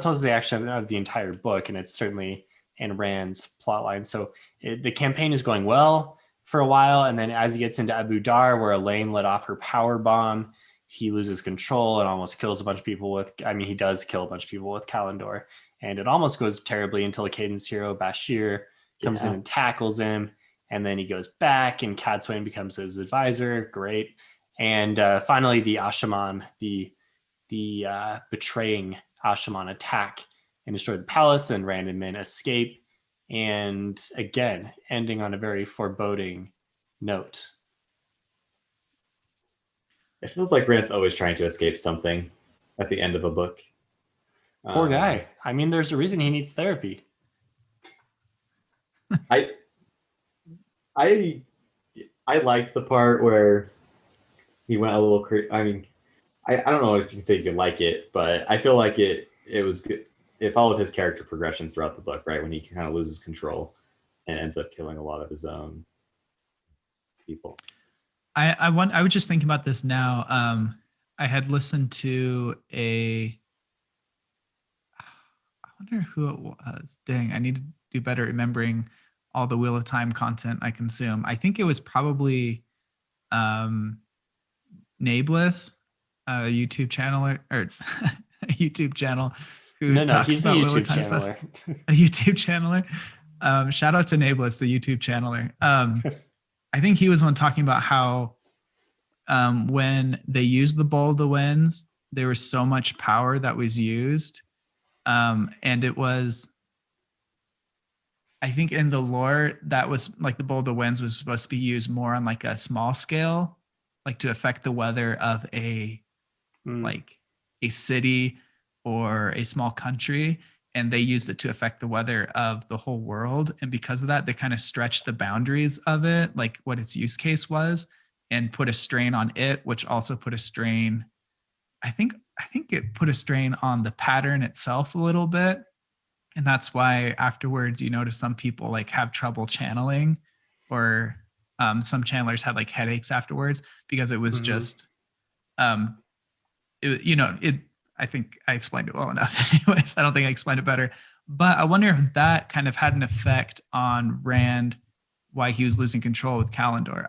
most of the action of the entire book, and it's certainly in Rand's plotline. So the campaign is going well for a while, and then as he gets into Abu Dar, where Elaine let off her power bomb, he loses control and almost kills a bunch of people he does kill a bunch of people with Kalendor, and it almost goes terribly until Caden's hero Bashir comes in and tackles him, and then he goes back, and Cadsuane becomes his advisor. Great. And finally, the Ashaman, the betraying Ashaman attack and destroy the palace, and Rand and Min escape. And again, ending on a very foreboding note. It feels like Rand's always trying to escape something at the end of a book. Poor guy. There's a reason he needs therapy. I liked the part where he went a little crazy. I don't know if you can say you can like it, but I feel like it was good. It followed his character progression throughout the book, right? When he kind of loses control and ends up killing a lot of his own people. I was just thinking about this now. I had listened to I wonder who it was. Dang, I need to do better remembering all the Wheel of Time content I consume. I think it was probably Nameless, a YouTube channel or a YouTube channel who No, talks he's the about Wheel of YouTube Time stuff. channeler. A YouTube channeler. Shout out to Nablus, the YouTube channeler. I think he was one talking about how when they used the Bowl of the Winds, there was so much power that was used. And it was, I think in the lore, that was like the Bowl of the Winds was supposed to be used more on like a small scale, like to affect the weather of like a city or a small country. And they used it to affect the weather of the whole world. And because of that, they kind of stretched the boundaries of it, like what its use case was, and put a strain on it, which also put a strain. I think it put a strain on the pattern itself a little bit. And that's why afterwards, you notice some people like have trouble channeling, or some channelers had like headaches afterwards because it was just, it, I think I explained it well enough. Anyways, I don't think I explained it better. But I wonder if that kind of had an effect on Rand, why he was losing control with Kalendor.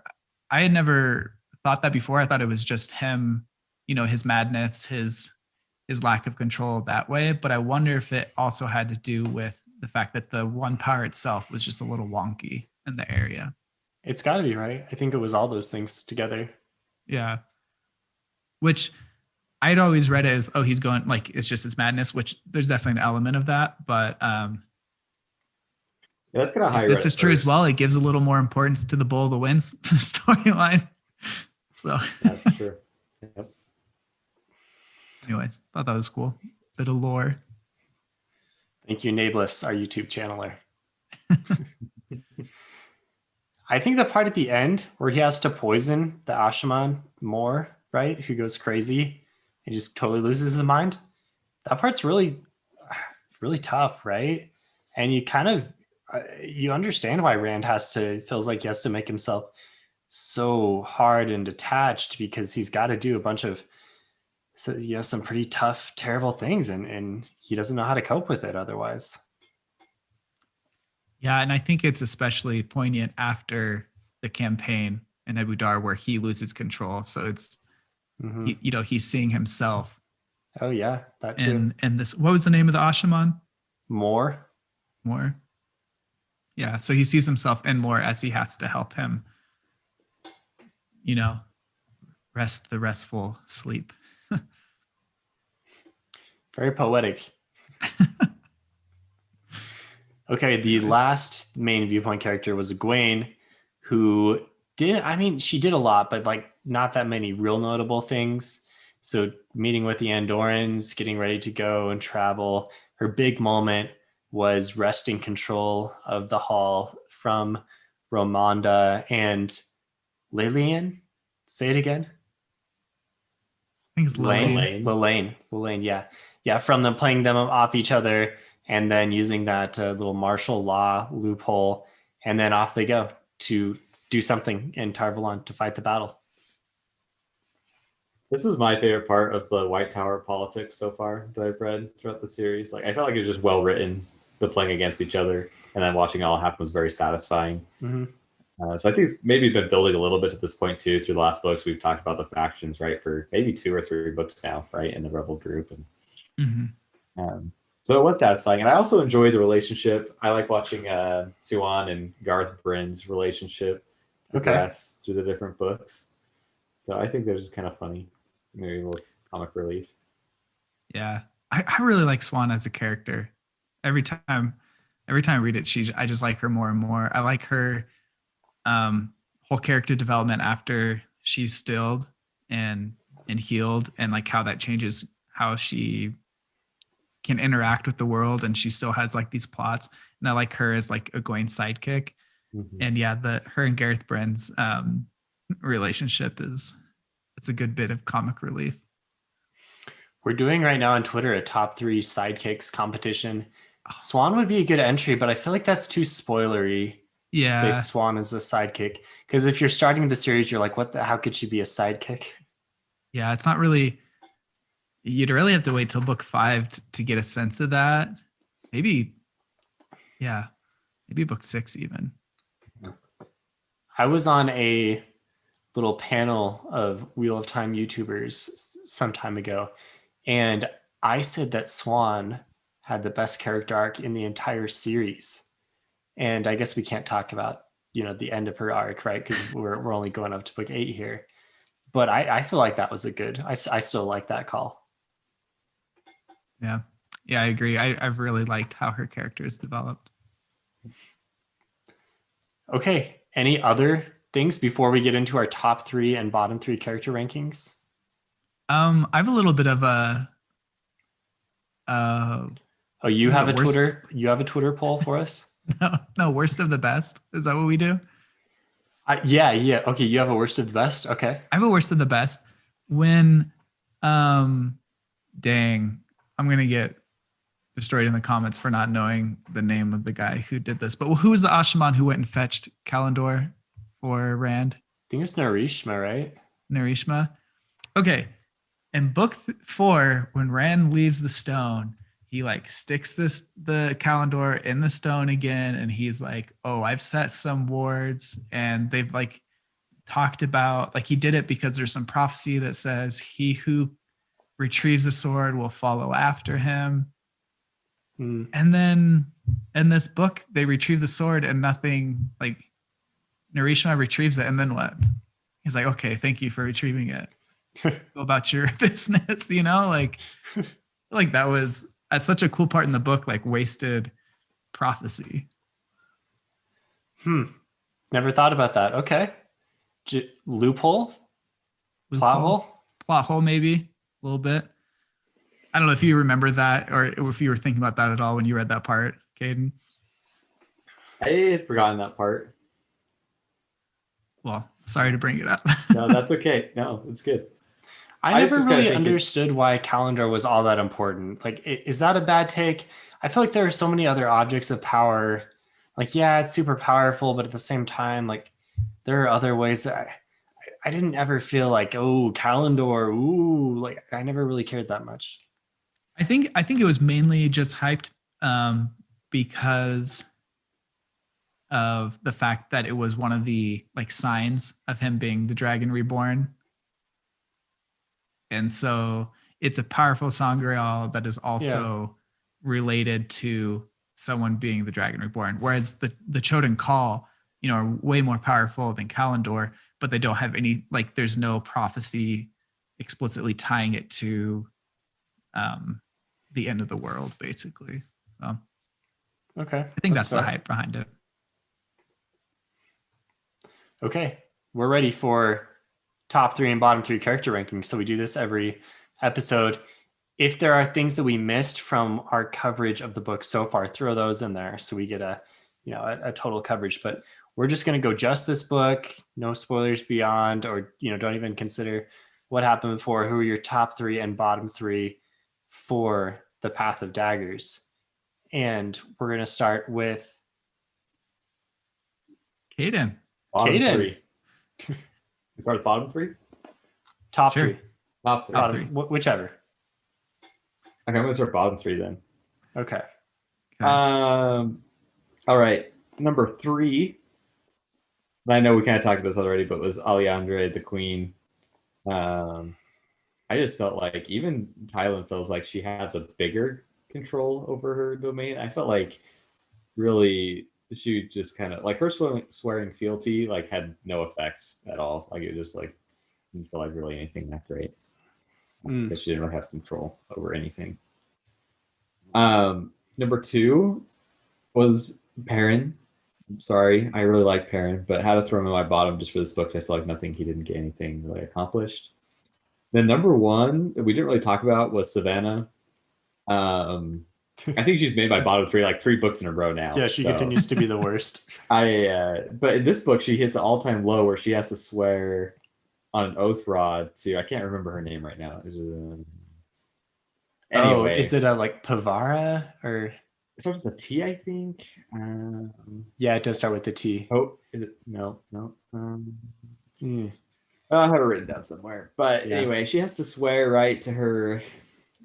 I had never thought that before. I thought it was just him, his madness, his lack of control that way. But I wonder if it also had to do with the fact that the one power itself was just a little wonky in the area. It's got to be, right? I think it was all those things together. Yeah. Which I'd always read it as, oh, he's going, like, it's just his madness, which there's definitely an element of that. But yeah, that's kind of if this is true as well, it gives a little more importance to the Bowl of the Winds storyline. So that's true. Yep. Anyways, thought that was cool. Bit of lore. Thank you, Nablus, our YouTube channeler. I think the part at the end where he has to poison the Ashaman more, right? Who goes crazy and just totally loses his mind. That part's really, really tough, right? And you kind of, you understand why Rand feels like he has to make himself so hard and detached, because he's got to do a bunch of, some pretty tough, terrible things, and he doesn't know how to cope with it otherwise. Yeah, and I think it's especially poignant after the campaign in Abu Dar where he loses control. So it's, he's seeing himself. Oh yeah, that too. And this, what was the name of the Ashaman? More. Yeah, so he sees himself in More as he has to help him, rest the restful sleep. Very poetic. Okay, the last main viewpoint character was Gwen, who she did a lot, but like not that many real notable things. So meeting with the Andorans, getting ready to go and travel. Her big moment was wresting control of the hall from Romonda and Lillian. Say it again. I think it's Lillian, yeah. Yeah, from them playing them off each other and then using that little martial law loophole. And then off they go to do something in Tarvalon to fight the battle. This is my favorite part of the White Tower politics so far that I've read throughout the series. Like, I felt like it was just well written, the playing against each other, and then watching it all happen was very satisfying. So I think it's maybe been building a little bit to this point too. Through the last books, we've talked about the factions, right, for maybe 2 or 3 books now, right, in the Rebel group, and so it was satisfying. And I also enjoyed the relationship. I like watching Siuan and Garth Bryn's relationship progress through the different books. So I think they're just kind of funny, maybe a little comic relief. Yeah, I really like Swan as a character. Every time I read it, I just like her more and more. I like her whole character development after she's stilled and healed, and like how that changes how she can interact with the world, and she still has like these plots. And I like her as like a Gwen sidekick. And yeah, her and Gareth Bryn's relationship it's a good bit of comic relief. We're doing right now on Twitter a top 3 sidekicks competition. Swan would be a good entry, but I feel like that's too spoilery. Yeah, say Swan is a sidekick, because if you're starting the series, you're like, how could she be a sidekick? Yeah, it's not really. You'd really have to wait till book 5 to get a sense of that. Maybe book 6 even. I was on a little panel of Wheel of Time YouTubers some time ago, and I said that Swan had the best character arc in the entire series. And I guess we can't talk about, the end of her arc, right? Because we're only going up to book 8 here. But I feel like that was a good, I still like that call. Yeah. Yeah, I agree. I've really liked how her character is developed. Okay. Any other things before we get into our top 3 and bottom 3 character rankings? I have a little bit of a You have a Twitter poll for us? No, worst of the best. Is that what we do? Yeah. Okay, you have a worst of the best. Okay. I have a worst of the best. When, dang, I'm gonna get destroyed in the comments for not knowing the name of the guy who did this. But who was the Ashaman who went and fetched Kalendor for Rand? I think it's Narishma, right? Narishma. Okay. In book 4, when Rand leaves the stone, he like sticks the Kalendor in the stone again, and he's like, "Oh, I've set some wards," and they've like talked about like he did it because there's some prophecy that says he who retrieves the sword will follow after him. And then in this book, they retrieve the sword and nothing, like Narishma retrieves it, and then what? He's like, "Okay, thank you for retrieving it. Go about your business," like that's such a cool part in the book, like wasted prophecy. Never thought about that. Okay. Loophole? Plot hole, maybe a little bit. I don't know if you remember that or if you were thinking about that at all when you read that part, Kaden. I had forgotten that part. Well, sorry to bring it up. No, that's okay. No, it's good. I never really understood why Kalendor was all that important. Like, is that a bad take? I feel like there are so many other objects of power. Like, yeah, it's super powerful, but at the same time, like, there are other ways that I didn't ever feel like, oh, Kalendor, ooh, like I never really cared that much. I think it was mainly just hyped because of the fact that it was one of the like signs of him being the Dragon Reborn. And so it's a powerful sangreal that is also related to someone being the Dragon Reborn. Whereas the Choden Call, are way more powerful than Kalendor, but they don't have any, like, there's no prophecy explicitly tying it to the end of the world, basically. So, okay. I think that's the hype behind it. Okay. We're ready for top 3 and bottom 3 character rankings. So we do this every episode. If there are things that we missed from our coverage of the book so far, throw those in there so we get a total coverage. But we're just going to go just this book, no spoilers beyond, or don't even consider what happened before. Who are your top 3 and bottom 3 for the Path of Daggers? And we're going to start with Kaden. Bottom 3. We start with bottom 3? Top sure. 3. Top 3. Bottom, whichever. Okay, I'm going to start bottom 3 then. Okay. All right. Number 3. I know we kind of talked about this already, but was Alliandre, the queen. I just felt like even Tylan feels like she has a bigger control over her domain. I felt like really she just kind of like her swearing fealty like had no effect at all. Like it just like didn't feel like really anything that great because she didn't really have control over anything. Number 2 was Perrin. I'm sorry, I really like Perrin, but had to throw him in my bottom just for this book. I feel like he didn't get anything really accomplished. Then number 1 that we didn't really talk about was Savannah. I think she's made my bottom 3 like 3 books in a row now. Yeah, she continues to be the worst. But in this book she hits an all-time low where she has to swear on an oath rod to, I can't remember her name right now. Anyway, is it like Pavara or? It starts with a T, I think. Yeah, it does start with the T. Oh, is it? No. I have it written down somewhere. But anyway, she has to swear right to her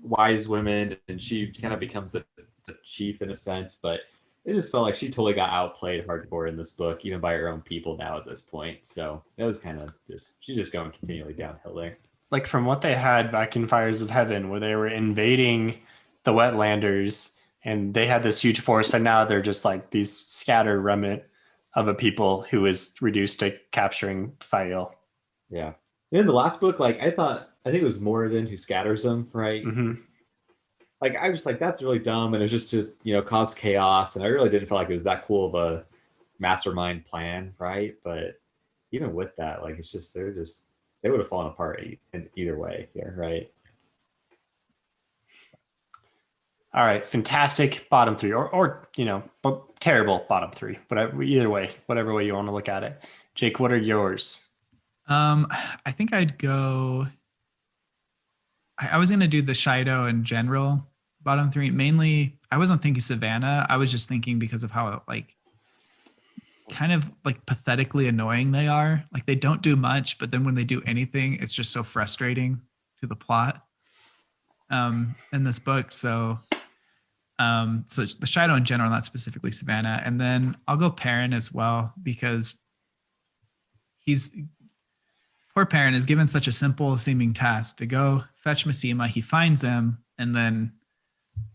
wise women, and she kind of becomes the chief in a sense. But it just felt like she totally got outplayed hardcore in this book, even by her own people now at this point. So it was kind of she's just going continually downhill there. Like from what they had back in Fires of Heaven, where they were invading the Wetlanders and they had this huge force, and now they're just like these scattered remnant of a people who is reduced to capturing Fael. Yeah. And in the last book, like I think it was Moradin who scatters them, right? Mm-hmm. Like I was just like, that's really dumb, and it was just to cause chaos, and I really didn't feel like it was that cool of a mastermind plan, right? But even with that, like it's just they would have fallen apart in either way here, right? All right, fantastic bottom three, or terrible bottom three, whatever. Either way, whatever way you want to look at it. Jake, what are yours? I think I'd go. I was gonna do the Shido in general bottom three. Mainly, I wasn't thinking Savannah. I was just thinking because of how like kind of like pathetically annoying they are. Like they don't do much, but then when they do anything, it's just so frustrating to the plot. In this book, so the Shido in general, not specifically Savannah, and then I'll go Perrin as well because poor Perrin is given such a simple seeming task to go fetch Missima. He finds him and then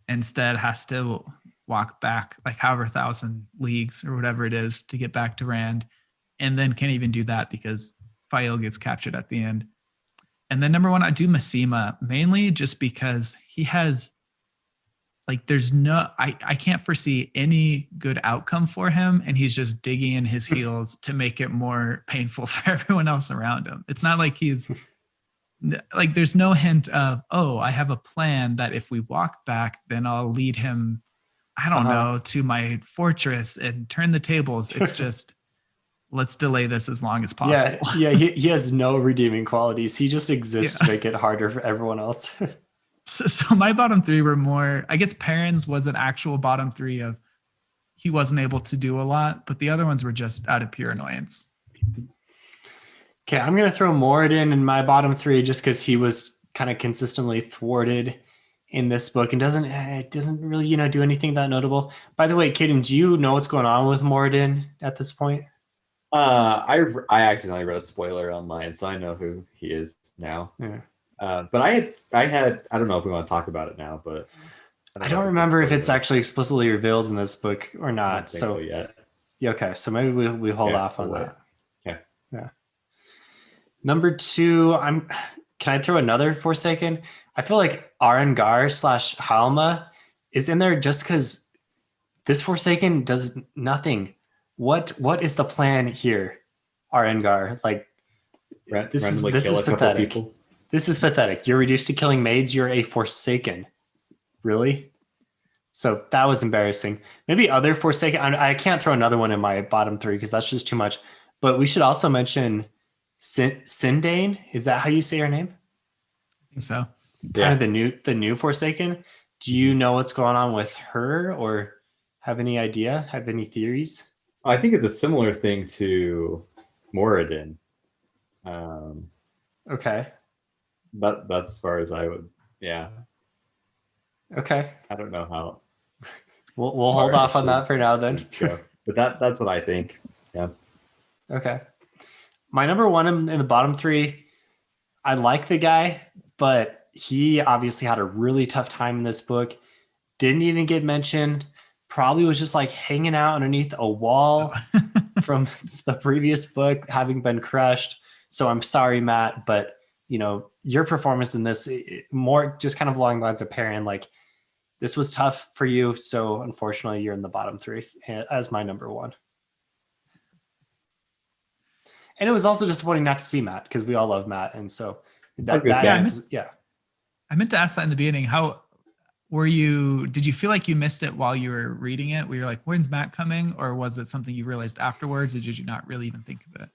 instead has to walk back like however 1,000 leagues or whatever it is to get back to Rand, and then can't even do that because Fael gets captured at the end. And then number one, I do Missima mainly just because he has like I can't foresee any good outcome for him, and he's just digging in his heels to make it more painful for everyone else around him. It's not like he's like there's no hint of, oh, I have a plan that if we walk back, then I'll lead him, I don't know, to my fortress and turn the tables. It's just let's delay this as long as possible. Yeah, he has no redeeming qualities. He just exists to make it harder for everyone else. So my bottom three were more, I guess Perrin's was an actual bottom three of he wasn't able to do a lot, but the other ones were just out of pure annoyance. Okay, I'm going to throw Moradin in my bottom three just because he was kind of consistently thwarted in this book and doesn't really, do anything that notable. By the way, Kaden, do you know what's going on with Moradin at this point? I accidentally wrote a spoiler online, so I know who he is now. Yeah. But I don't know if we want to talk about it now, but I don't remember if it's actually explicitly revealed in this book or not. I don't think so yet. Okay, so maybe we hold off on that. Okay. Yeah. Number two, can I throw another Forsaken? I feel like Arengar / Halma is in there just because this Forsaken does nothing. What is the plan here, Arengar? Like this is pathetic. This is pathetic. You're reduced to killing maids. You're a Forsaken. Really? So that was embarrassing. Maybe other Forsaken. I can't throw another one in my bottom three because that's just too much. But we should also mention Sindane. Is that how you say her name? I think so. Kind of the new Forsaken. Do you know what's going on with her or have any idea? Have any theories? I think it's a similar thing to Moradin. Okay. That's as far as I would. Yeah. Okay. I don't know how. We'll hold off on that for now then. But that's what I think. Yeah. Okay. My number one in the bottom three, I like the guy, but he obviously had a really tough time in this book. Didn't even get mentioned. Probably was just like hanging out underneath a wall from the previous book, having been crushed. So I'm sorry, Matt, but your performance in this more just kind of along the lines of Perrin, like this was tough for you. So unfortunately you're in the bottom three as my number one. And it was also disappointing not to see Matt because we all love Matt. And so I meant to ask that in the beginning. How did you feel like you missed it while you were reading it? Were you like, when's Matt coming? Or was it something you realized afterwards? Or did you not really even think of it?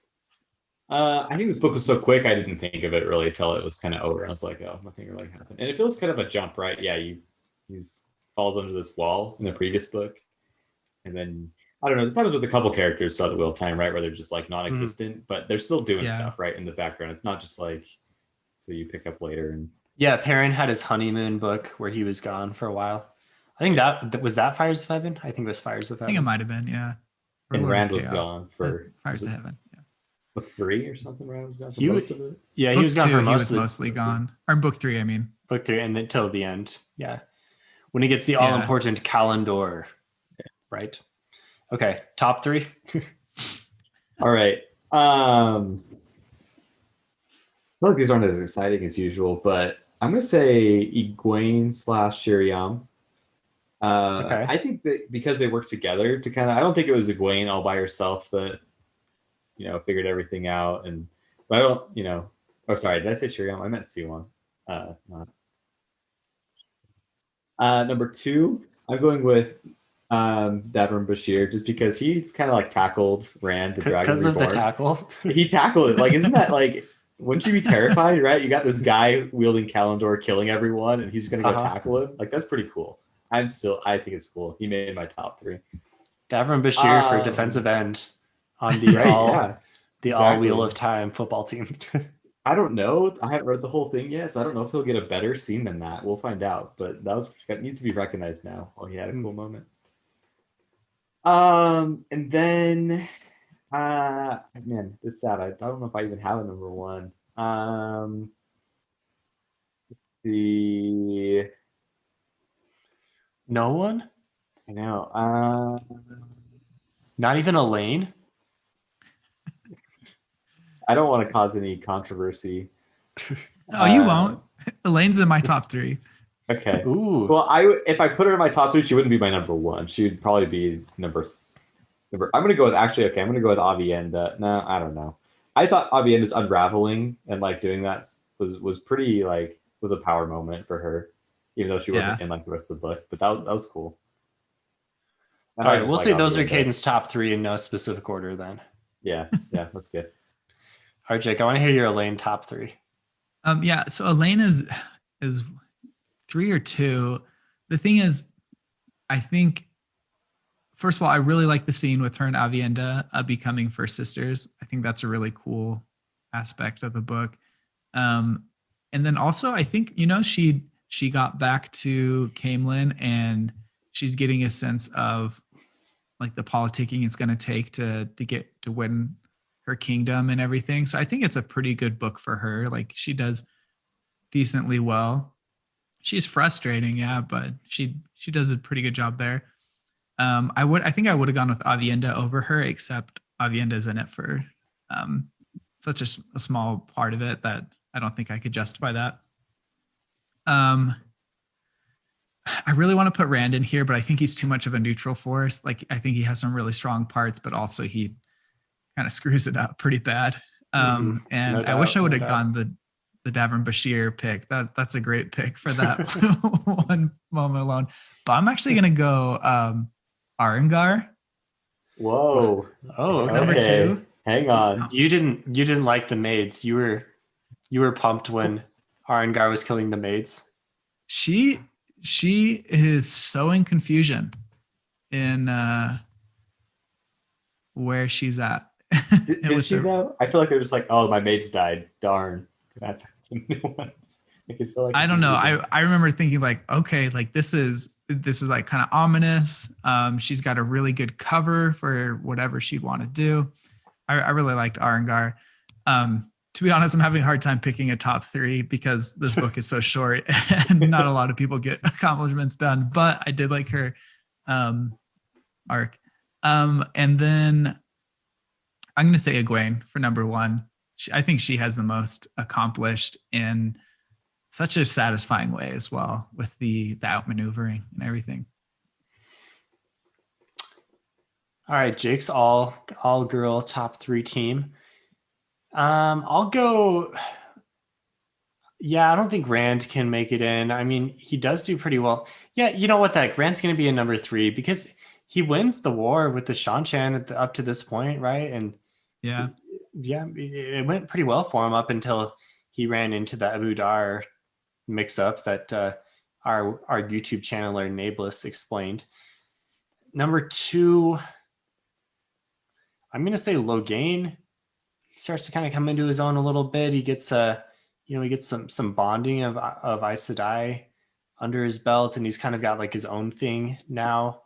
I think this book was so quick, I didn't think of it really until it was kind of over. I was like, oh, nothing really happened. And it feels kind of a jump, right? Yeah, he's falls under this wall in the previous book. And then, I don't know, this happens with a couple characters throughout the Wheel of Time, right? Where they're just like non-existent, but they're still doing stuff, right? In the background. It's not just like, so you pick up later. And yeah, Perrin had his honeymoon book where he was gone for a while. I think that was that Fires of Heaven? I think it was Fires of Heaven. I think it might have been, yeah. And Rand was gone for Fires of Heaven. Book 3 or something, Rand was gone for most of it. Yeah, he was gone for most of it. Mostly gone. Or book 3, I mean. Book 3 and then till the end. Yeah. when he gets the all important calendar, right? Okay, top 3. All right. I feel like these aren't as exciting as usual, but I'm gonna say Egwene slash Shiriam. Okay. I think that because they work together to kind of, I don't think it was Egwene all by herself that figured everything out, but I don't, Oh, sorry, did I say Shiriam? I meant Siwon. Not. Number 2, I'm going with Davram Bashir, just because he kind of like tackled Rand the Dragon Because of the Reborn. tackle. He tackled it. Like, isn't that like? Wouldn't you be terrified, right? You got this guy wielding Kalendor, killing everyone, and he's gonna go tackle him. Like, that's pretty cool. I think it's cool. He made my top 3. Davram Bashir for defensive end on the all Wheel of Time football team. I don't know. I haven't read the whole thing yet, so I don't know if he'll get a better scene than that. We'll find out. But that needs to be recognized now. Oh, he had a cool moment. And then, man, this is sad. I don't know if I even have a number 1. No one? I know. Not even Elaine? I don't want to cause any controversy. Oh, you won't. Elaine's in my top 3. Okay. Ooh. Well, if I put her in my top 3, she wouldn't be my number 1. She would probably be number. I'm gonna go with I'm gonna go with Avienda. No, I don't know. I thought Avienda's unraveling and like doing that was pretty was a power moment for her, even though she wasn't in like the rest of the book. But that was cool. And all right, we'll say those are Caden's top 3 in no specific order then. Yeah, that's good. All right, Jake, I want to hear your Elaine top 3. So Elaine is 3 or 2. The thing is, I think, first of all, I really like the scene with her and Avienda becoming first sisters. I think that's a really cool aspect of the book. And then also, I think, she got back to Camelin and she's getting a sense of like the politicking it's going to take to get to win her kingdom and everything. So I think it's a pretty good book for her. Like, she does decently well. She's frustrating, but she does a pretty good job there. I think I would have gone with Avienda over her, except Avienda's in it for such a small part of it that I don't think I could justify that. I really want to put Rand in here, but I think he's too much of a neutral force. Like, I think he has some really strong parts, but also he kind of screws it up pretty bad. And no doubt, I wish I would have gone the Davram Bashir pick. That's a great pick for that one moment alone. But I'm actually going to go Arengar. Whoa. Oh, okay. Number 2. Hang on. You didn't like the maids. You were pumped when Arengar was killing the maids. She is sowing confusion in where she's at. Did she though? I feel like they're just like, oh, my mates died. Darn. Can I find some new ones? I don't know. I remember thinking like, okay, like this is like kind of ominous. She's got a really good cover for whatever she'd want to do. I really liked Arengar. To be honest, I'm having a hard time picking a top 3 because this book is so short and not a lot of people get accomplishments done, but I did like her arc. And then I'm going to say Egwene for number 1. I think she has the most accomplished in such a satisfying way as well, with the outmaneuvering and everything. All right, Jake's all girl top 3 team. I'll go. Yeah, I don't think Rand can make it in. I mean, he does do pretty well. Yeah, you know what? That Rand's going to be in number 3 because he wins the war with the Shan-Chan up to this point, right? And it went pretty well for him up until he ran into the Abu Dar mix-up that our YouTube channeler Nablus explained. Number 2, I'm going to say Logain. He starts to kind of come into his own a little bit. He gets he gets some bonding of Aes Sedai under his belt, and he's kind of got like his own thing now.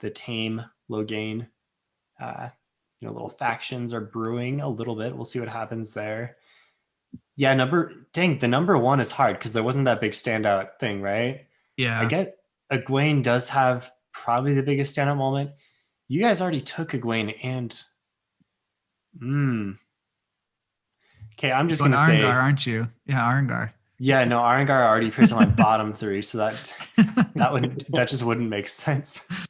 The tame Logain, little factions are brewing a little bit. We'll see what happens there. Yeah, the number 1 is hard because there wasn't that big standout thing, right? Yeah. I Egwene does have probably the biggest standout moment. You guys already took Egwene and okay, I'm just Going gonna Arengar, say, aren't you? Yeah, Arengar. yeah, no, Arengar already appears on my bottom three, so that just wouldn't make sense.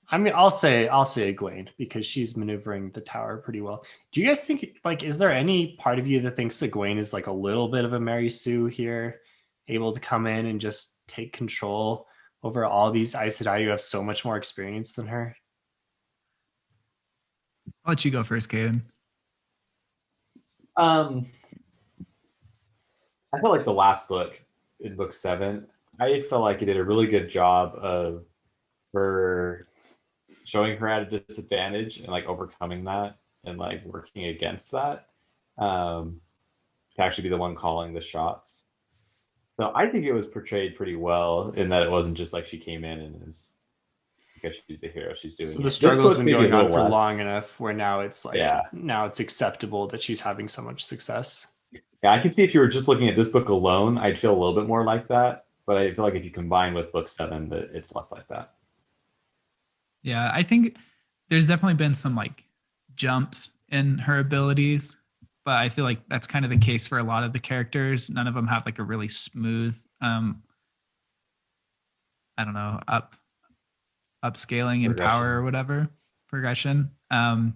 I mean, I'll say Egwene because she's maneuvering the tower pretty well. Do you guys think, like, is there any part of you that thinks Egwene is like a little bit of a Mary Sue here, able to come in and just take control over all these Aes Sedai who have so much more experience than her? I'll let you go first, Kaden. I felt like the last book in book 7, I felt like it did a really good job of her showing her at a disadvantage and like overcoming that and like working against that, to actually be the one calling the shots. So I think it was portrayed pretty well in that it wasn't just like she came in and is, because she's the hero, she's doing So it. the struggle's been going on for less. long enough where now it's like, Yeah. now it's acceptable that she's having so much success. Yeah, I can see if you were just looking at this book alone, I'd feel a little bit more like that. But I feel like if you combine with book 7, that it's less like that. Yeah, I think there's definitely been some like jumps in her abilities, but I feel like that's kind of the case for a lot of the characters. None of them have like a really smooth, I don't know, upscaling in power or whatever progression. But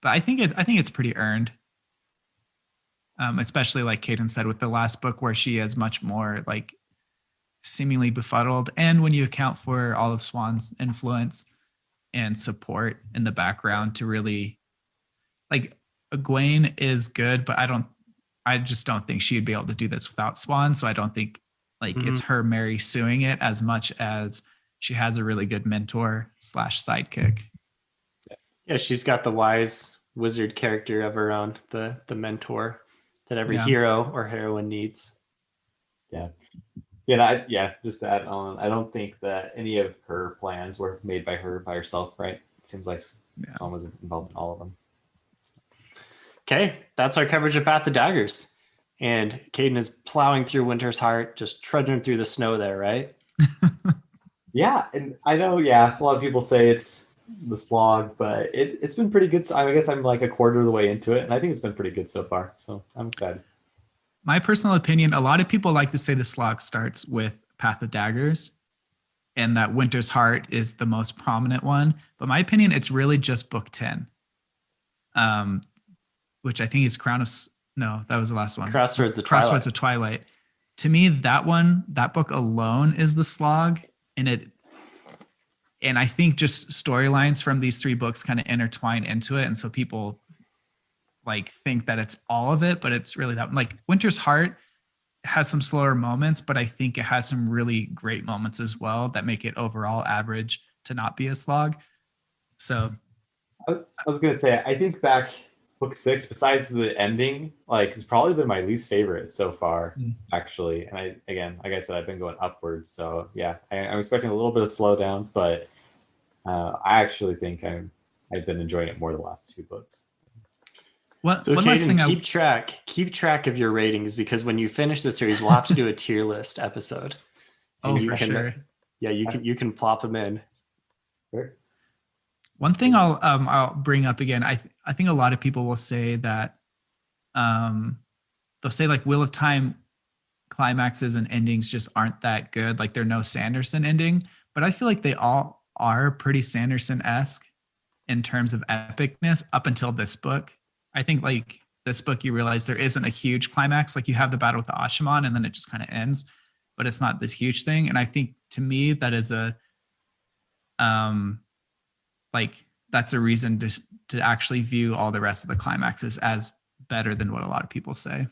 I think it's pretty earned. Especially like Kaden said with the last book where she is much more like seemingly befuddled. And when you account for all of Swan's influence and support in the background to really like Egwene is good, but I just don't think she'd be able to do this without Swan. So I don't think like it's her Mary suing it as much as she has a really good mentor / sidekick. Yeah, she's got the wise wizard character of her own, the mentor that every hero or heroine needs. Yeah. Just to add on, I don't think that any of her plans were made by her by herself, right? It seems like Swan was involved in all of them. Okay, that's our coverage of Path of Daggers. And Kaden is plowing through Winter's Heart, just trudging through the snow there, right? Yeah, and I know, a lot of people say it's the slog, but it's been pretty good. So I guess I'm like a quarter of the way into it, and I think it's been pretty good so far. So I'm excited. My personal opinion, a lot of people like to say the slog starts with Path of Daggers and that Winter's Heart is the most prominent one. But my opinion, it's really just book 10, which I think is no, that was the last one. Crossroads of Twilight. To me, that book alone is the slog. And I think just storylines from these 3 books kind of intertwine into it. And so people like think that it's all of it, but it's really that like Winter's Heart has some slower moments, but I think it has some really great moments as well that make it overall average to not be a slog. So I was going to say, I think back book 6, besides the ending, like has probably been my least favorite so far, actually. And like I said, I've been going upwards. So yeah, I'm expecting a little bit of slowdown, but I actually think I've been enjoying it more the last 2 books. So Kaden, keep track of your ratings, because when you finish the series, we'll have to do a tier list episode. Sure. Yeah, you can plop them in. Sure. One thing I'll bring up again. I think a lot of people will say that they'll say like Wheel of Time climaxes and endings just aren't that good. Like they're no Sanderson ending, but I feel like they all are pretty Sanderson-esque in terms of epicness up until this book. I think like this book, you realize there isn't a huge climax. Like you have the battle with the Ashaman and then it just kind of ends, but it's not this huge thing. And I think to me, that is that's a reason to actually view all the rest of the climaxes as better than what a lot of people say.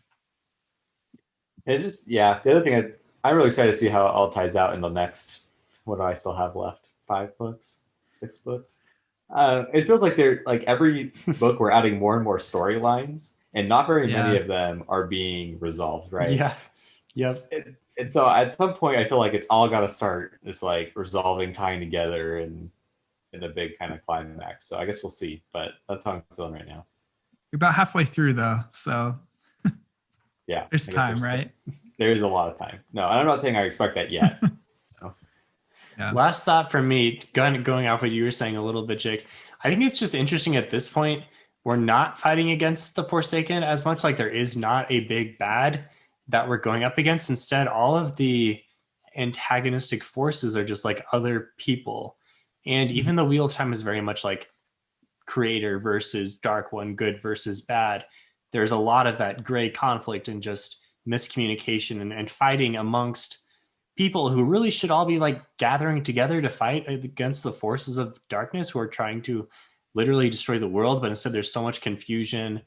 It just, the other thing, I'm really excited to see how it all ties out in the next, what do I still have left? 5 books? 6 books? It feels like they're like every book we're adding more and more storylines, and not very many of them are being resolved, right? Yeah. Yep. And so at some point, I feel like it's all got to start just like resolving, tying together, and in a big kind of climax. So I guess we'll see, but that's how I'm feeling right now. You're about halfway through though, so yeah, there's time, right? There's a lot of time. No, I'm not saying I expect that yet. Yeah. Last thought from me, going off what you were saying a little bit, Jake. I think it's just interesting at this point. We're not fighting against the Forsaken as much. Like there is not a big bad that we're going up against. Instead, all of the antagonistic forces are just like other people. And even the Wheel of Time is very much like Creator versus Dark One, good versus bad. There's a lot of that gray conflict and just miscommunication and fighting amongst people who really should all be like gathering together to fight against the forces of darkness who are trying to literally destroy the world. But instead there's so much confusion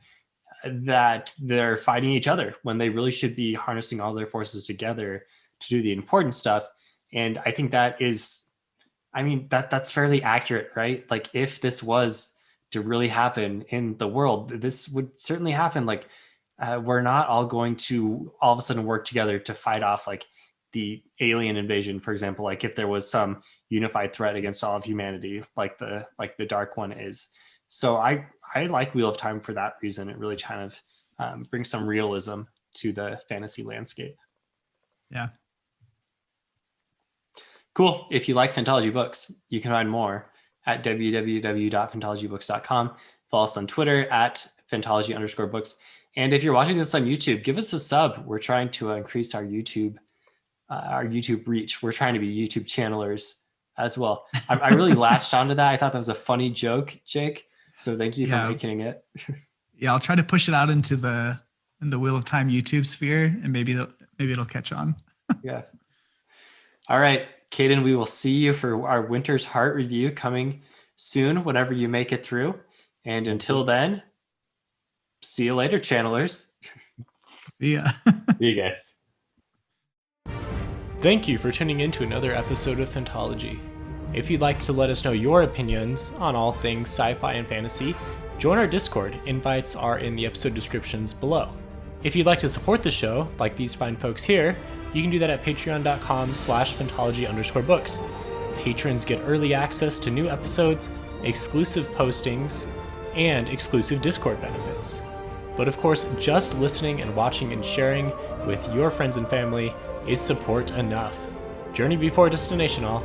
that they're fighting each other when they really should be harnessing all their forces together to do the important stuff. And I think that is, I mean, that's fairly accurate, right? Like if this was to really happen in the world, this would certainly happen. Like we're not all going to all of a sudden work together to fight off like the alien invasion, for example. Like if there was some unified threat against all of humanity, like the Dark One is. So I like Wheel of Time for that reason. It really kind of brings some realism to the fantasy landscape. Yeah. Cool. If you like Phantology books, you can find more at www.phantologybooks.com. Follow us on Twitter at Phantology_books. And if you're watching this on YouTube, give us a sub. We're trying to increase our YouTube reach. We're trying to be YouTube channelers as well. I really latched onto that. I thought that was a funny joke, Jake. So thank you for making it. Yeah, I'll try to push it out into the Wheel of Time YouTube sphere, and maybe it'll catch on. Yeah. All right, Kaden, we will see you for our Winter's Heart review coming soon, whenever you make it through. And until then, see you later, channelers. See ya. See you guys. Thank you for tuning in to another episode of Phantology. If you'd like to let us know your opinions on all things sci-fi and fantasy, join our Discord. Invites are in the episode descriptions below. If you'd like to support the show, like these fine folks here, you can do that at patreon.com/phantology_books. Patrons get early access to new episodes, exclusive postings, and exclusive Discord benefits. But of course, just listening and watching and sharing with your friends and family is support enough. Journey before destination all.